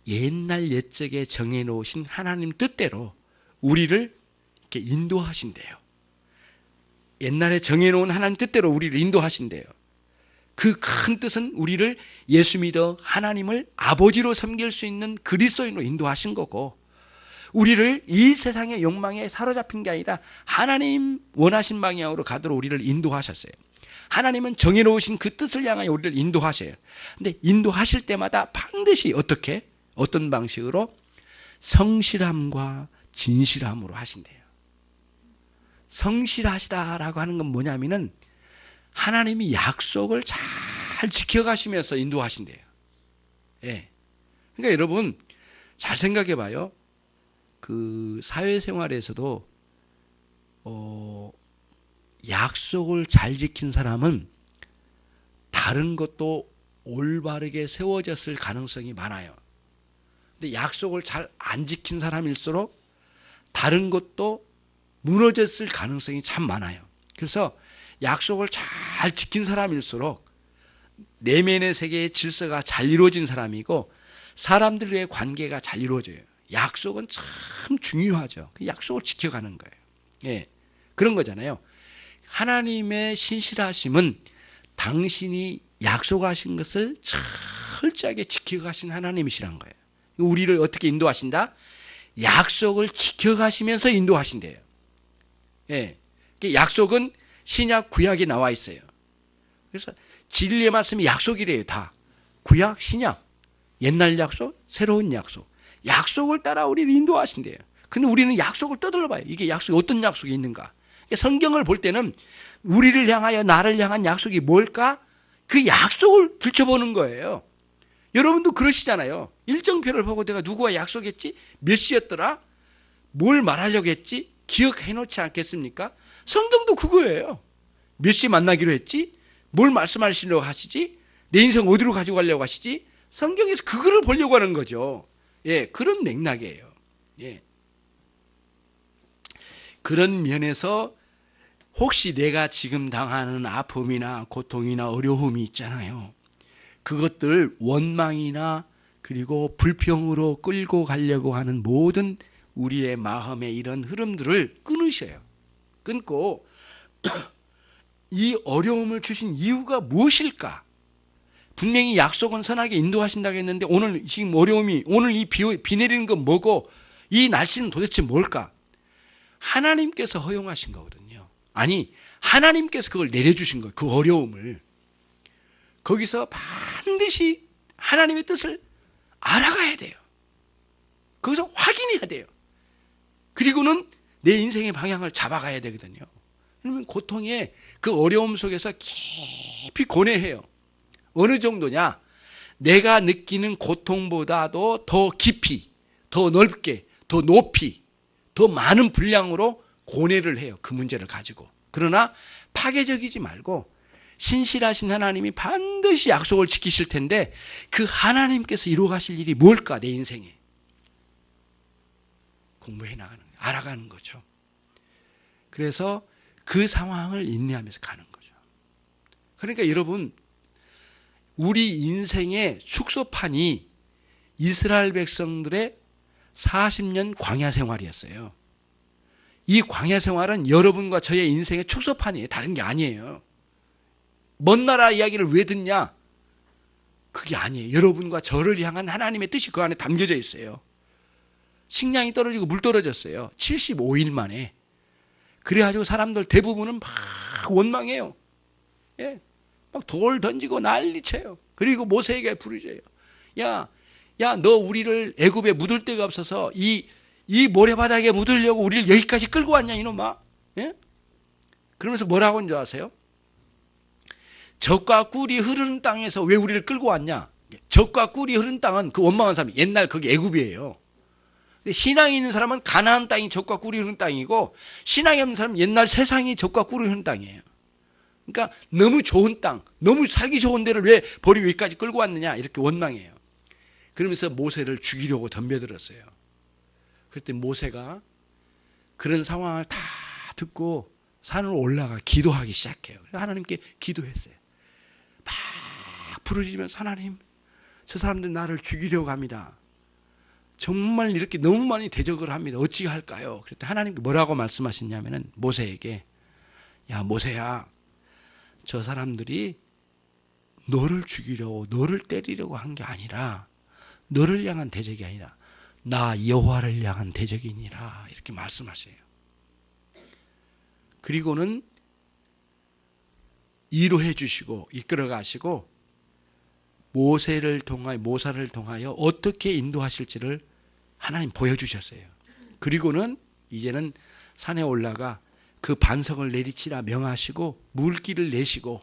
옛날 옛적에 정해놓으신 하나님 뜻대로 우리를 이렇게 인도하신대요. 옛날에 정해놓은 하나님 뜻대로 우리를 인도하신대요. 그 큰 뜻은 우리를 예수 믿어 하나님을 아버지로 섬길 수 있는 그리스도인으로 인도하신 거고, 우리를 이 세상의 욕망에 사로잡힌 게 아니라 하나님 원하신 방향으로 가도록 우리를 인도하셨어요. 하나님은 정해놓으신 그 뜻을 향하여 우리를 인도하셔요. 근데 인도하실 때마다 반드시 어떤 방식으로? 성실함과 진실함으로 하신대요. 성실하시다라고 하는 건 뭐냐면은 하나님이 약속을 잘 지켜가시면서 인도하신대요. 예. 그러니까 여러분 잘 생각해 봐요. 그 사회생활에서도 약속을 잘 지킨 사람은 다른 것도 올바르게 세워졌을 가능성이 많아요. 근데 약속을 잘 안 지킨 사람일수록 다른 것도 무너졌을 가능성이 참 많아요. 그래서 약속을 잘 지킨 사람일수록 내면의 세계의 질서가 잘 이루어진 사람이고 사람들과의 관계가 잘 이루어져요. 약속은 참 중요하죠. 그 약속을 지켜가는 거예요. 예, 그런 거잖아요. 하나님의 신실하심은 당신이 약속하신 것을 철저하게 지켜가신 하나님이시란 거예요. 우리를 어떻게 인도하신다? 약속을 지켜가시면서 인도하신대요. 예, 약속은 신약 구약에 나와 있어요. 그래서 진리의 말씀이 약속이래요. 다 구약 신약, 옛날 약속, 새로운 약속, 약속을 따라 우리를 인도하신대요. 근데 우리는 약속을 떠들어 봐요. 이게 약속이 어떤 약속이 있는가? 성경을 볼 때는 우리를 향하여 나를 향한 약속이 뭘까? 그 약속을 들춰보는 거예요. 여러분도 그러시잖아요. 일정표를 보고 내가 누구와 약속했지? 몇 시였더라? 뭘 말하려고 했지? 기억해 놓지 않겠습니까? 성경도 그거예요. 몇 시에 만나기로 했지? 뭘 말씀하시려고 하시지? 내 인생 어디로 가지고 가려고 하시지? 성경에서 그거를 보려고 하는 거죠. 예, 그런 맥락이에요. 예. 그런 면에서 혹시 내가 지금 당하는 아픔이나 고통이나 어려움이 있잖아요. 그것들 원망이나 그리고 불평으로 끌고 가려고 하는 모든 우리의 마음의 이런 흐름들을 끊으셔요. 끊고 이 어려움을 주신 이유가 무엇일까? 분명히 약속은 선하게 인도하신다고 했는데 오늘 지금 어려움이, 오늘 이 비 내리는 건 뭐고 이 날씨는 도대체 뭘까? 하나님께서 허용하신 거거든요. 아니, 하나님께서 그걸 내려주신 거예요. 그 어려움을. 거기서 반드시 하나님의 뜻을 알아가야 돼요. 거기서 확인해야 돼요. 그리고는 내 인생의 방향을 잡아가야 되거든요. 그러면 고통의 그 어려움 속에서 깊이 고뇌해요. 어느 정도냐? 내가 느끼는 고통보다도 더 깊이, 더 넓게, 더 높이, 더 많은 분량으로 고뇌를 해요. 그 문제를 가지고. 그러나 파괴적이지 말고 신실하신 하나님이 반드시 약속을 지키실 텐데 그 하나님께서 이루어가실 일이 뭘까? 내 인생에. 공부해 나가는 거예요. 알아가는 거죠. 그래서 그 상황을 인내하면서 가는 거죠. 그러니까 여러분, 우리 인생의 축소판이 이스라엘 백성들의 40년 광야 생활이었어요. 이 광야 생활은 여러분과 저의 인생의 축소판이에요. 다른 게 아니에요. 먼 나라 이야기를 왜 듣냐? 그게 아니에요. 여러분과 저를 향한 하나님의 뜻이 그 안에 담겨져 있어요. 식량이 떨어지고 물 떨어졌어요. 75일 만에. 그래가지고 사람들 대부분은 막 원망해요. 예. 막 돌 던지고 난리쳐요. 그리고 모세에게 부르셔요. 야, 너 우리를 애굽에 묻을 데가 없어서 이 모래바닥에 묻으려고 우리를 여기까지 끌고 왔냐, 이놈아? 예? 그러면서 뭐라고 하는 줄 아세요? 젖과 꿀이 흐르는 땅에서 왜 우리를 끌고 왔냐? 젖과 꿀이 흐르는 땅은 그 원망한 사람이 옛날 거기 애굽이에요. 근데 신앙이 있는 사람은 가나안 땅이 젖과 꿀이 흐르는 땅이고, 신앙이 없는 사람은 옛날 세상이 젖과 꿀이 흐르는 땅이에요. 그러니까 너무 좋은 땅, 너무 살기 좋은 데를 왜 버리고 여기까지 끌고 왔느냐 이렇게 원망해요. 그러면서 모세를 죽이려고 덤벼들었어요. 그랬더니 모세가 그런 상황을 다 듣고 산으로 올라가 기도하기 시작해요. 하나님께 기도했어요. 막 부르짖으면서 하나님, 저 사람들 나를 죽이려고 합니다. 정말 이렇게 너무 많이 대적을 합니다. 어찌 할까요? 그랬더니 하나님께 뭐라고 말씀하셨냐면은 모세에게, 야 모세야, 저 사람들이 너를 죽이려고 너를 때리려고 한 게 아니라, 너를 향한 대적이 아니라 나 여호와를 향한 대적이니라 이렇게 말씀하세요. 그리고는 위로해 주시고 이끌어 가시고 모세를 통하여 어떻게 인도하실지를 하나님 보여주셨어요. 그리고는 이제는 산에 올라가 그 반석을 내리치라 명하시고 물길을 내시고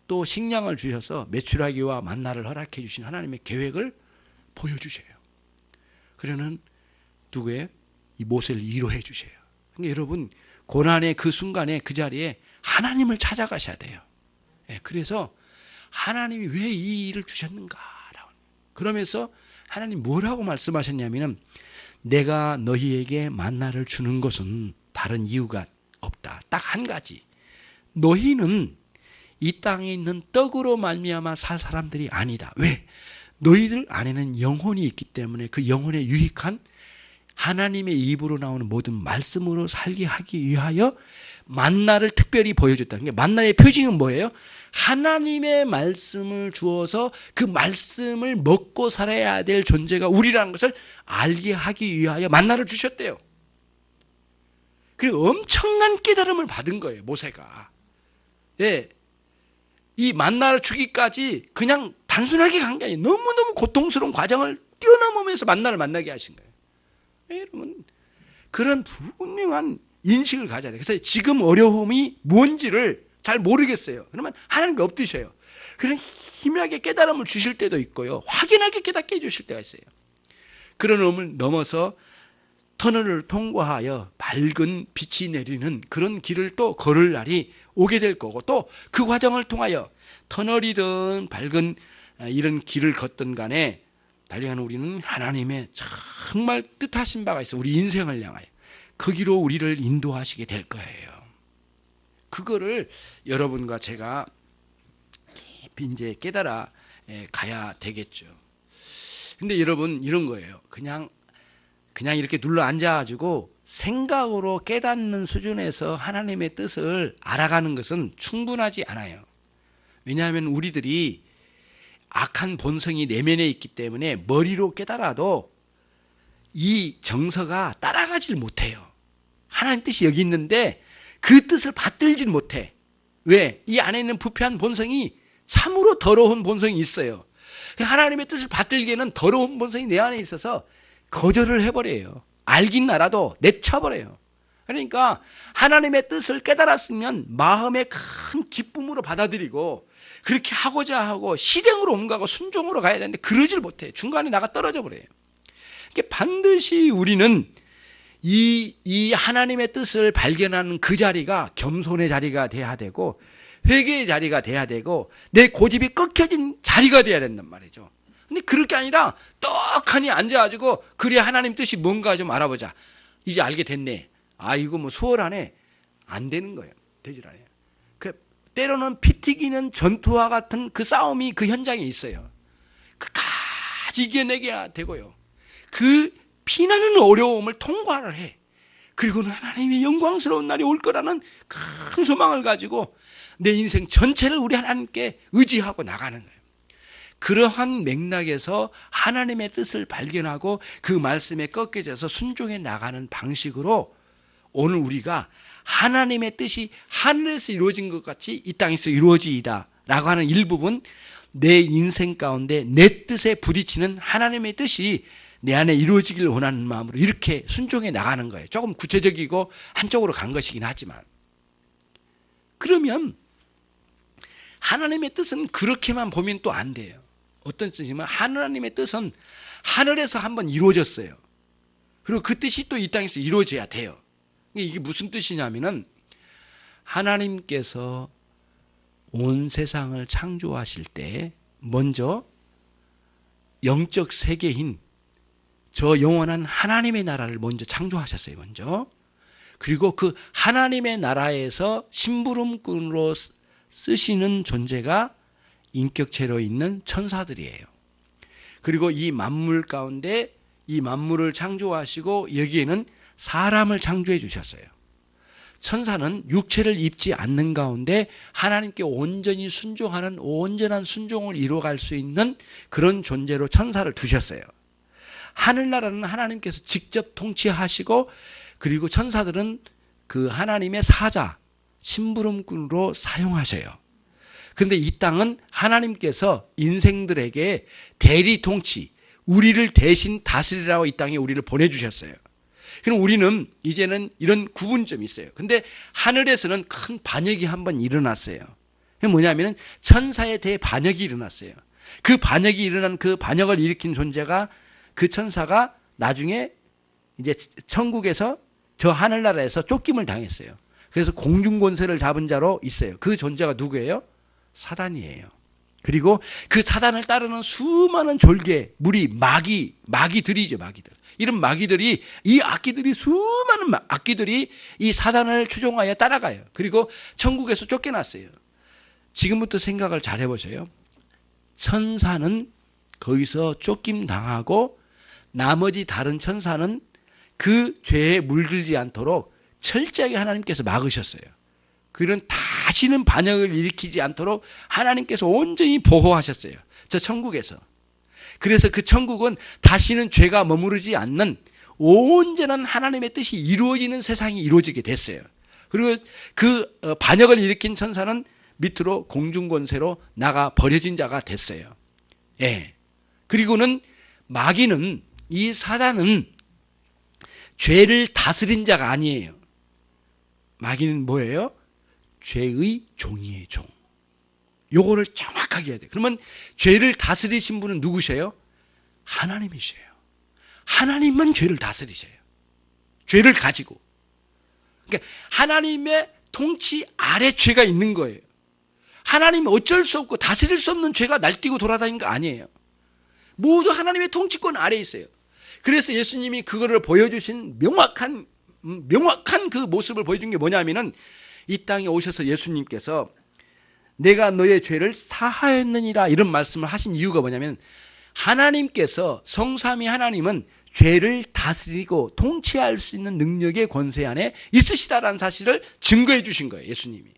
또 식량을 주셔서 메추라기와 만나를 허락해 주신 하나님의 계획을 보여주셔요. 그러는 누구예요? 이 모세를 위로해 주셔요. 그러니까 여러분, 고난의 그 순간에 그 자리에 하나님을 찾아가셔야 돼요. 그래서 하나님이 왜 이 일을 주셨는가? 그러면서 하나님 뭐라고 말씀하셨냐면, 내가 너희에게 만나를 주는 것은 다른 이유가 없다. 딱 한 가지. 너희는 이 땅에 있는 떡으로 말미암아 살 사람들이 아니다. 왜? 너희들 안에는 영혼이 있기 때문에 그 영혼에 유익한 하나님의 입으로 나오는 모든 말씀으로 살게 하기 위하여 만나를 특별히 보여줬다. 그러니까 만나의 표징은 뭐예요? 하나님의 말씀을 주어서 그 말씀을 먹고 살아야 될 존재가 우리라는 것을 알게 하기 위하여 만나를 주셨대요. 그리고 엄청난 깨달음을 받은 거예요, 모세가. 예. 이 만나를 주기까지 그냥 단순하게 간 게 아니에요. 너무너무 고통스러운 과정을 뛰어넘으면서 만나를 만나게 하신 거예요. 여러분, 그런 분명한 인식을 가져야 돼요. 그래서 지금 어려움이 뭔지를 잘 모르겠어요. 그러면 하나님께 엎드셔요. 그런 희미하게 깨달음을 주실 때도 있고요, 확연하게 깨닫게 해주실 때가 있어요. 그런 어려움을 넘어서 터널을 통과하여 밝은 빛이 내리는 그런 길을 또 걸을 날이 오게 될 거고, 또 그 과정을 통하여 터널이든 밝은 이런 길을 걷든 간에 달려가는 우리는 하나님의 정말 뜻하신 바가 있어. 우리 인생을 향하여 거기로 우리를 인도하시게 될 거예요. 그거를 여러분과 제가 깊이 이제 깨달아 가야 되겠죠. 근데 여러분, 이런 거예요. 그냥 이렇게 눌러 앉아가지고 생각으로 깨닫는 수준에서 하나님의 뜻을 알아가는 것은 충분하지 않아요. 왜냐하면 우리들이 악한 본성이 내면에 있기 때문에 머리로 깨달아도 이 정서가 따라가질 못해요. 하나님 뜻이 여기 있는데 그 뜻을 받들질 못해. 왜? 이 안에 있는 부패한 본성이 참으로 더러운 본성이 있어요. 하나님의 뜻을 받들기에는 더러운 본성이 내 안에 있어서 거절을 해버려요. 알긴 알아도 내쳐버려요. 그러니까 하나님의 뜻을 깨달았으면 마음의 큰 기쁨으로 받아들이고 그렇게 하고자 하고 실행으로 옮가고 순종으로 가야 되는데 그러질 못해. 중간에 나가 떨어져 버려요. 반드시 우리는 이 하나님의 뜻을 발견하는 그 자리가 겸손의 자리가 돼야 되고 회개의 자리가 돼야 되고 내 고집이 꺾여진 자리가 돼야 된단 말이죠. 근데 그럴 게 아니라 떡하니 앉아가지고 그래 하나님 뜻이 뭔가 좀 알아보자. 이제 알게 됐네. 아 이거 뭐 수월하네. 안 되는 거예요. 되질 않아요. 때로는 피 튀기는 전투와 같은 그 싸움이 그 현장에 있어요. 끝까지 이겨내게 되고요. 그 피나는 어려움을 통과를 해. 그리고는 하나님의 영광스러운 날이 올 거라는 큰 소망을 가지고 내 인생 전체를 우리 하나님께 의지하고 나가는 거예요. 그러한 맥락에서 하나님의 뜻을 발견하고 그 말씀에 꺾여져서 순종해 나가는 방식으로 오늘 우리가 하나님의 뜻이 하늘에서 이루어진 것 같이 이 땅에서 이루어지이다 라고 하는 일부분, 내 인생 가운데 내 뜻에 부딪히는 하나님의 뜻이 내 안에 이루어지기를 원하는 마음으로 이렇게 순종해 나가는 거예요. 조금 구체적이고 한쪽으로 간 것이긴 하지만, 그러면 하나님의 뜻은 그렇게만 보면 또 안 돼요. 어떤 뜻이냐면 하나님의 뜻은 하늘에서 한번 이루어졌어요. 그리고 그 뜻이 또 이 땅에서 이루어져야 돼요. 이게 무슨 뜻이냐면은 하나님께서 온 세상을 창조하실 때 먼저 영적 세계인 저 영원한 하나님의 나라를 먼저 창조하셨어요. 먼저. 그리고 그 하나님의 나라에서 심부름꾼으로 쓰시는 존재가 인격체로 있는 천사들이에요. 그리고 이 만물 가운데 이 만물을 창조하시고 여기에는 사람을 창조해 주셨어요. 천사는 육체를 입지 않는 가운데 하나님께 온전히 순종하는 온전한 순종을 이루어갈 수 있는 그런 존재로 천사를 두셨어요. 하늘나라는 하나님께서 직접 통치하시고 그리고 천사들은 그 하나님의 사자, 심부름꾼으로 사용하셔요. 그런데 이 땅은 하나님께서 인생들에게 대리 통치, 우리를 대신 다스리라고 이 땅에 우리를 보내주셨어요. 그럼 우리는 이제는 이런 구분점이 있어요. 근데 하늘에서는 큰 반역이 한번 일어났어요. 그게 뭐냐면 천사에 대해 반역이 일어났어요. 그 반역이 일어난 그 반역을 일으킨 존재가 그 천사가 나중에 이제 천국에서 저 하늘나라에서 쫓김을 당했어요. 그래서 공중권세를 잡은 자로 있어요. 그 존재가 누구예요? 사단이에요. 그리고 그 사단을 따르는 수많은 졸개, 무리, 마귀들이죠, 마귀들. 이런 마귀들이, 이 악기들이, 수많은 악기들이 이 사단을 추종하여 따라가요. 그리고 천국에서 쫓겨났어요. 지금부터 생각을 잘 해보세요. 천사는 거기서 쫓김 당하고 나머지 다른 천사는 그 죄에 물들지 않도록 철저하게 하나님께서 막으셨어요. 그런 다시는 반역을 일으키지 않도록 하나님께서 온전히 보호하셨어요. 저 천국에서. 그래서 그 천국은 다시는 죄가 머무르지 않는 온전한 하나님의 뜻이 이루어지는 세상이 이루어지게 됐어요. 그리고 그 반역을 일으킨 천사는 밑으로 공중권세로 나가 버려진 자가 됐어요. 예. 그리고는 마귀는, 이 사단은 죄를 다스린 자가 아니에요. 마귀는 뭐예요? 죄의 종이에요, 종. 요거를 정확하게 해야 돼요. 그러면 죄를 다스리신 분은 누구세요? 하나님이세요. 하나님만 죄를 다스리세요. 죄를 가지고. 그러니까 하나님의 통치 아래 죄가 있는 거예요. 하나님은 어쩔 수 없고 다스릴 수 없는 죄가 날뛰고 돌아다니는 거 아니에요. 모두 하나님의 통치권 아래에 있어요. 그래서 예수님이 그거를 보여주신 명확한 그 모습을 보여준 게 뭐냐면은 이 땅에 오셔서 예수님께서 내가 너의 죄를 사하였느니라 이런 말씀을 하신 이유가 뭐냐면 하나님께서 성삼위 하나님은 죄를 다스리고 통치할 수 있는 능력의 권세 안에 있으시다라는 사실을 증거해 주신 거예요. 예수님이.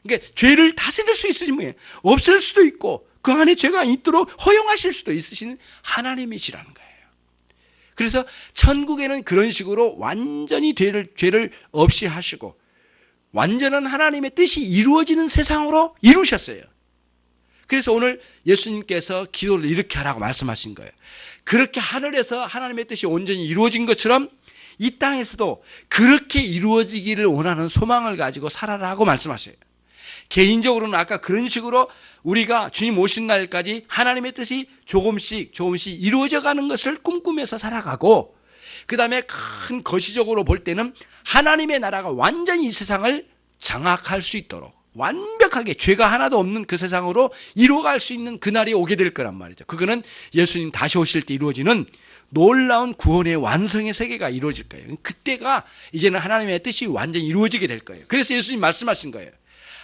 그러니까 죄를 다스릴 수 있으신 분이에요. 없을 수도 있고 그 안에 죄가 있도록 허용하실 수도 있으신 하나님이시라는 거예요. 그래서 천국에는 그런 식으로 완전히 죄를 없이 하시고 완전한 하나님의 뜻이 이루어지는 세상으로 이루셨어요. 그래서 오늘 예수님께서 기도를 이렇게 하라고 말씀하신 거예요. 그렇게 하늘에서 하나님의 뜻이 온전히 이루어진 것처럼 이 땅에서도 그렇게 이루어지기를 원하는 소망을 가지고 살아라고 말씀하셔요. 개인적으로는 아까 그런 식으로 우리가 주님 오신 날까지 하나님의 뜻이 조금씩 이루어져 가는 것을 꿈꾸면서 살아가고 그 다음에 큰 거시적으로 볼 때는 하나님의 나라가 완전히 이 세상을 장악할 수 있도록 완벽하게 죄가 하나도 없는 그 세상으로 이루어갈 수 있는 그날이 오게 될 거란 말이죠. 그거는 예수님 다시 오실 때 이루어지는 놀라운 구원의 완성의 세계가 이루어질 거예요. 그때가 이제는 하나님의 뜻이 완전히 이루어지게 될 거예요. 그래서 예수님 말씀하신 거예요.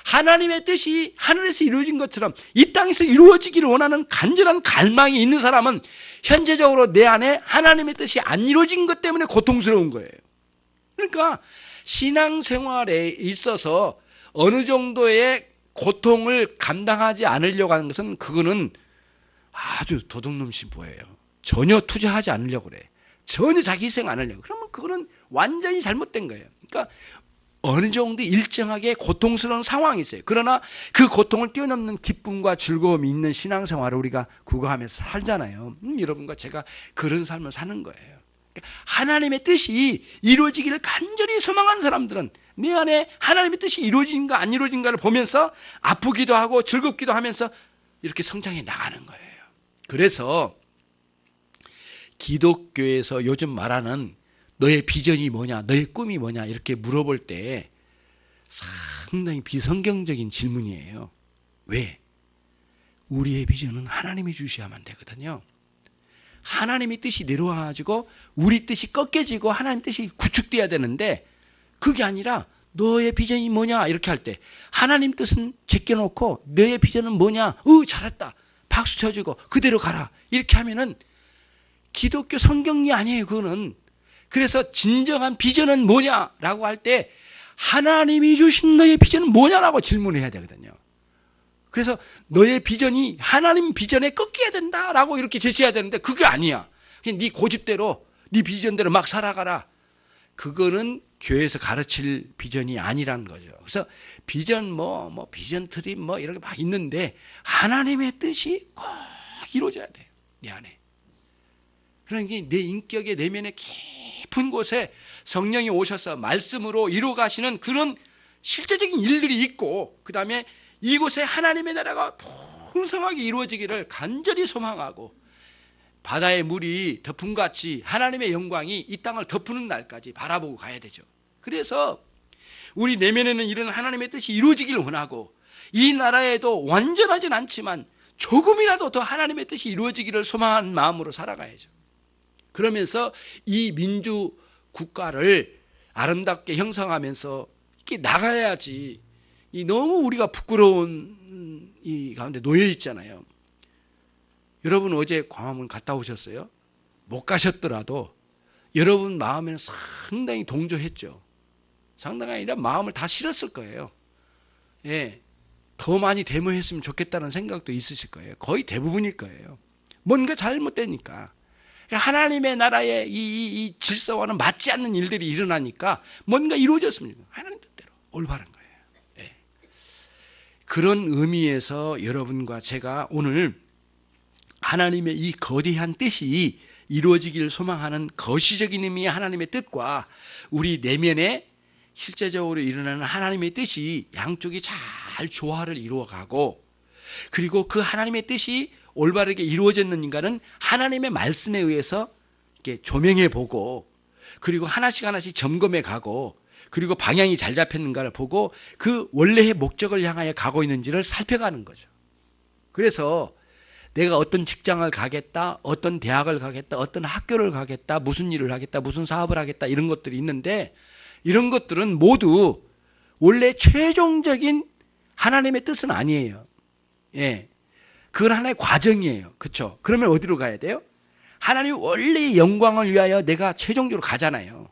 하나님의 뜻이 하늘에서 이루어진 것처럼 이 땅에서 이루어지기를 원하는 간절한 갈망이 있는 사람은 현재적으로 내 안에 하나님의 뜻이 안 이루어진 것 때문에 고통스러운 거예요. 그러니까 신앙생활에 있어서 어느 정도의 고통을 감당하지 않으려고 하는 것은 그거는 아주 도둑놈 신부예요. 전혀 투자하지 않으려고 그래. 전혀 자기 희생 안 하려고. 그러면 그거는 완전히 잘못된 거예요. 그러니까 어느 정도 일정하게 고통스러운 상황이 있어요. 그러나 그 고통을 뛰어넘는 기쁨과 즐거움이 있는 신앙생활을 우리가 구가하면서 살잖아요. 여러분과 제가 그런 삶을 사는 거예요. 그러니까 하나님의 뜻이 이루어지기를 간절히 소망한 사람들은 내 안에 하나님의 뜻이 이루어진가 안 이루어진가를 보면서 아프기도 하고 즐겁기도 하면서 이렇게 성장해 나가는 거예요. 그래서 기독교에서 요즘 말하는 너의 비전이 뭐냐, 너의 꿈이 뭐냐 이렇게 물어볼 때 상당히 비성경적인 질문이에요. 왜? 우리의 비전은 하나님이 주셔야만 되거든요. 하나님의 뜻이 내려와가지고 우리 뜻이 꺾여지고 하나님 뜻이 구축돼야 되는데 그게 아니라 너의 비전이 뭐냐 이렇게 할 때 하나님 뜻은 제껴놓고 너의 비전은 뭐냐, 잘했다 박수 쳐주고 그대로 가라 이렇게 하면은 기독교 성경이 아니에요. 그거는. 그래서 진정한 비전은 뭐냐라고 할 때 하나님이 주신 너의 비전은 뭐냐라고 질문해야 되거든요. 그래서 너의 비전이 하나님 비전에 꺾여야 된다라고 이렇게 제시해야 되는데 그게 아니야. 그냥 네 고집대로 네 비전대로 막 살아가라. 그거는 교회에서 가르칠 비전이 아니라는 거죠. 그래서 비전 비전 트립 이런 게 막 있는데 하나님의 뜻이 꼭 이루어져야 돼요. 내 안에. 그러니까 내 인격의 내면의 깊은 곳에 성령이 오셔서 말씀으로 이루어가시는 그런 실제적인 일들이 있고 그 다음에 이곳에 하나님의 나라가 풍성하게 이루어지기를 간절히 소망하고 바다의 물이 덮음같이 하나님의 영광이 이 땅을 덮는 날까지 바라보고 가야 되죠. 그래서 우리 내면에는 이런 하나님의 뜻이 이루어지기를 원하고 이 나라에도 완전하진 않지만 조금이라도 더 하나님의 뜻이 이루어지기를 소망하는 마음으로 살아가야죠. 그러면서 이 민주 국가를 아름답게 형성하면서 이렇게 나가야지. 이 너무 우리가 부끄러운 이 가운데 놓여 있잖아요. 여러분 어제 광화문 갔다 오셨어요? 못 가셨더라도 여러분 마음에는 상당히 동조했죠. 상당히 아니라 마음을 다 실었을 거예요. 예, 더 많이 데모했으면 좋겠다는 생각도 있으실 거예요. 거의 대부분일 거예요. 뭔가 잘못되니까. 하나님의 나라의 이 질서와는 맞지 않는 일들이 일어나니까 뭔가 이루어졌습니다. 하나님 뜻대로 올바른 거예요. 예. 그런 의미에서 여러분과 제가 오늘 하나님의 이 거대한 뜻이 이루어지기를 소망하는 거시적인 의미의 하나님의 뜻과 우리 내면에 실제적으로 일어나는 하나님의 뜻이 양쪽이 잘 조화를 이루어가고 그리고 그 하나님의 뜻이 올바르게 이루어졌는가는 하나님의 말씀에 의해서 이렇게 조명해 보고 그리고 하나씩 하나씩 점검해 가고 그리고 방향이 잘 잡혔는가를 보고 그 원래의 목적을 향하여 가고 있는지를 살펴가는 거죠. 그래서 내가 어떤 직장을 가겠다, 어떤 대학을 가겠다, 어떤 학교를 가겠다, 무슨 일을 하겠다, 무슨 사업을 하겠다 이런 것들이 있는데 이런 것들은 모두 원래 최종적인 하나님의 뜻은 아니에요. 예. 그건 하나의 과정이에요. 그렇죠? 그러면 어디로 가야 돼요? 하나님 원래의 영광을 위하여 내가 최종적으로 가잖아요.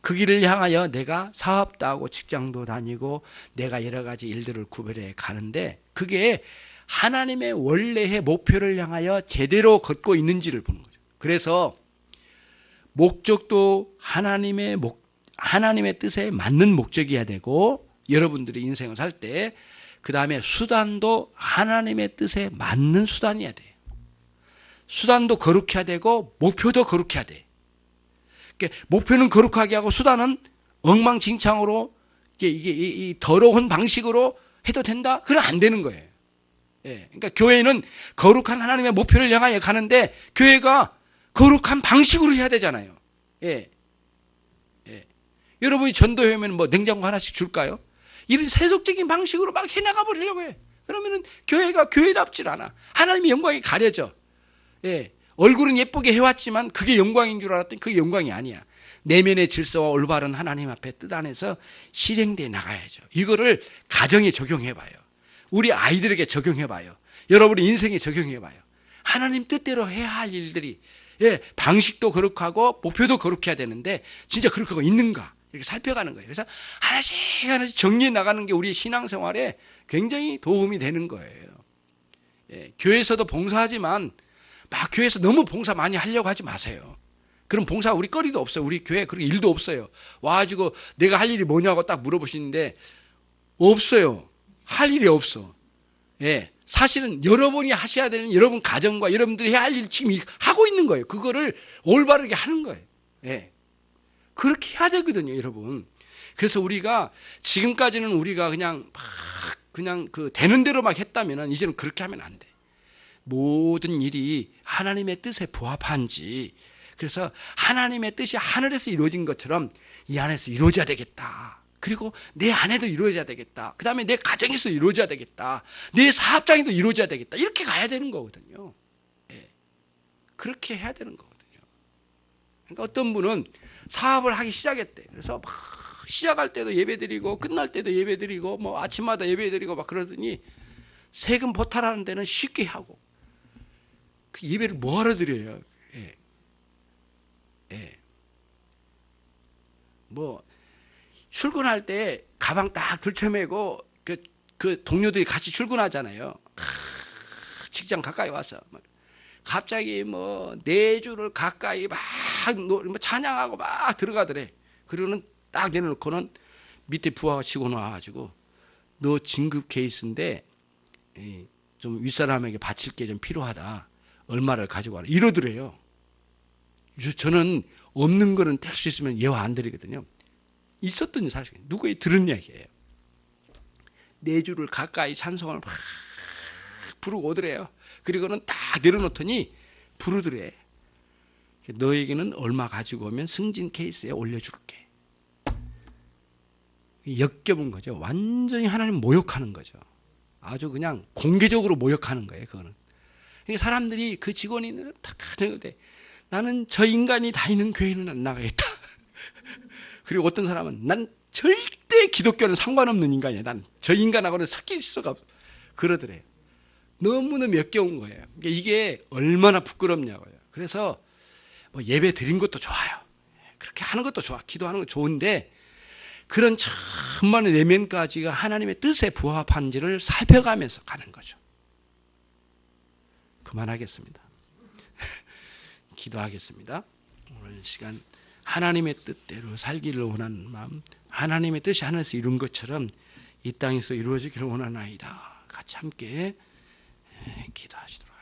그 길을 향하여 내가 사업도 하고 직장도 다니고 내가 여러 가지 일들을 구별해 가는데 그게 하나님의 원래의 목표를 향하여 제대로 걷고 있는지를 보는 거죠. 그래서 목적도 하나님의 뜻에 맞는 목적이어야 되고 여러분들이 인생을 살 때 그 다음에 수단도 하나님의 뜻에 맞는 수단이어야 돼요. 수단도 거룩해야 되고 목표도 거룩해야 돼. 그러니까 목표는 거룩하게 하고 수단은 엉망진창으로 이게 더러운 방식으로 해도 된다? 그건 안 되는 거예요. 예, 그러니까 교회는 거룩한 하나님의 목표를 향하여 가는데 교회가 거룩한 방식으로 해야 되잖아요. 예. 예. 여러분이 전도회면 냉장고 하나씩 줄까요? 이런 세속적인 방식으로 막 해나가 버리려고 해. 그러면은 교회가 교회답질 않아. 하나님의 영광이 가려져. 예. 얼굴은 예쁘게 해왔지만 그게 영광인 줄 알았더니 그게 영광이 아니야. 내면의 질서와 올바른 하나님 앞에 뜻 안에서 실행되어 나가야죠. 이거를 가정에 적용해봐요. 우리 아이들에게 적용해봐요. 여러분의 인생에 적용해봐요. 하나님 뜻대로 해야 할 일들이 방식도 거룩하고 목표도 거룩해야 되는데 진짜 거룩하고 있는가 이렇게 살펴가는 거예요. 그래서 하나씩 하나씩 정리해 나가는 게 우리 신앙생활에 굉장히 도움이 되는 거예요. 교회에서도 봉사하지만 막 교회에서 너무 봉사 많이 하려고 하지 마세요. 그럼 봉사 우리 거리도 없어요. 우리 교회 그런 일도 없어요. 와가지고 내가 할 일이 뭐냐고 딱 물어보시는데 없어요. 할 일이 없어. 사실은 여러분이 하셔야 되는 여러분 가정과 여러분들이 해야 할 일 지금 하고 있는 거예요. 그거를 올바르게 하는 거예요. 그렇게 해야 되거든요, 여러분. 그래서 우리가 지금까지는 우리가 그냥 그 되는 대로 막 했다면은 이제는 그렇게 하면 안 돼. 모든 일이 하나님의 뜻에 부합한지, 그래서 하나님의 뜻이 하늘에서 이루어진 것처럼 이 안에서 이루어져야 되겠다. 그리고 내 안에도 이루어져야 되겠다. 그 다음에 내 가정에서 이루어져야 되겠다. 내 사업장에도 이루어져야 되겠다. 이렇게 가야 되는 거거든요. 예. 그렇게 해야 되는 거거든요. 그러니까 어떤 분은 사업을 하기 시작했대. 그래서 막 시작할 때도 예배드리고 끝날 때도 예배드리고 뭐 아침마다 예배드리고 막 그러더니 세금 보탈하는 데는 쉽게 하고 그 예배를 뭐하러 드려요? 예. 예. 뭐 출근할 때 가방 딱 들쳐매고 그 동료들이 같이 출근하잖아요. 직장 가까이 와서 갑자기 뭐 4주를 가까이 막 찬양하고 막 들어가더래. 그러고는 딱 내려놓고는 밑에 부하가 치고 나와가지고 너 진급 케이스인데 좀 윗사람에게 바칠 게 좀 필요하다. 얼마를 가지고 와라. 이러더래요. 저는 없는 거는 뗄 수 있으면 예화 안 드리거든요. 있었던 사실, 누구에 들은 이야기예요. 4주를 가까이 찬송을 막 부르고 오더래요. 그리고는 딱 내려놓더니 부르더래. 너에게는 얼마 가지고 오면 승진 케이스에 올려줄게. 역겨운 거죠. 완전히 하나님 모욕하는 거죠. 아주 그냥 공개적으로 모욕하는 거예요. 그거는. 그러니까 사람들이 그 직원이 다 가는 때 나는 저 인간이 다니는 교회는 안 나가겠다. 그리고 어떤 사람은 난 절대 기독교는 상관없는 인간이야. 난 저 인간하고는 섞일 수가 없어. 그러더래요. 너무너무 역겨운 거예요. 그러니까 이게 얼마나 부끄럽냐고요. 그래서 뭐 예배 드린 것도 좋아요. 그렇게 하는 것도 좋아. 기도하는 거 좋은데 그런 천만의 내면까지가 하나님의 뜻에 부합한지를 살펴가면서 가는 거죠. 그만하겠습니다. 기도하겠습니다. 오늘 시간 하나님의 뜻대로 살기를 원하는 마음, 하나님의 뜻이 하늘에서 이룬 것처럼 이 땅에서 이루어지기를 원하나이다. 같이 함께 기도하시도록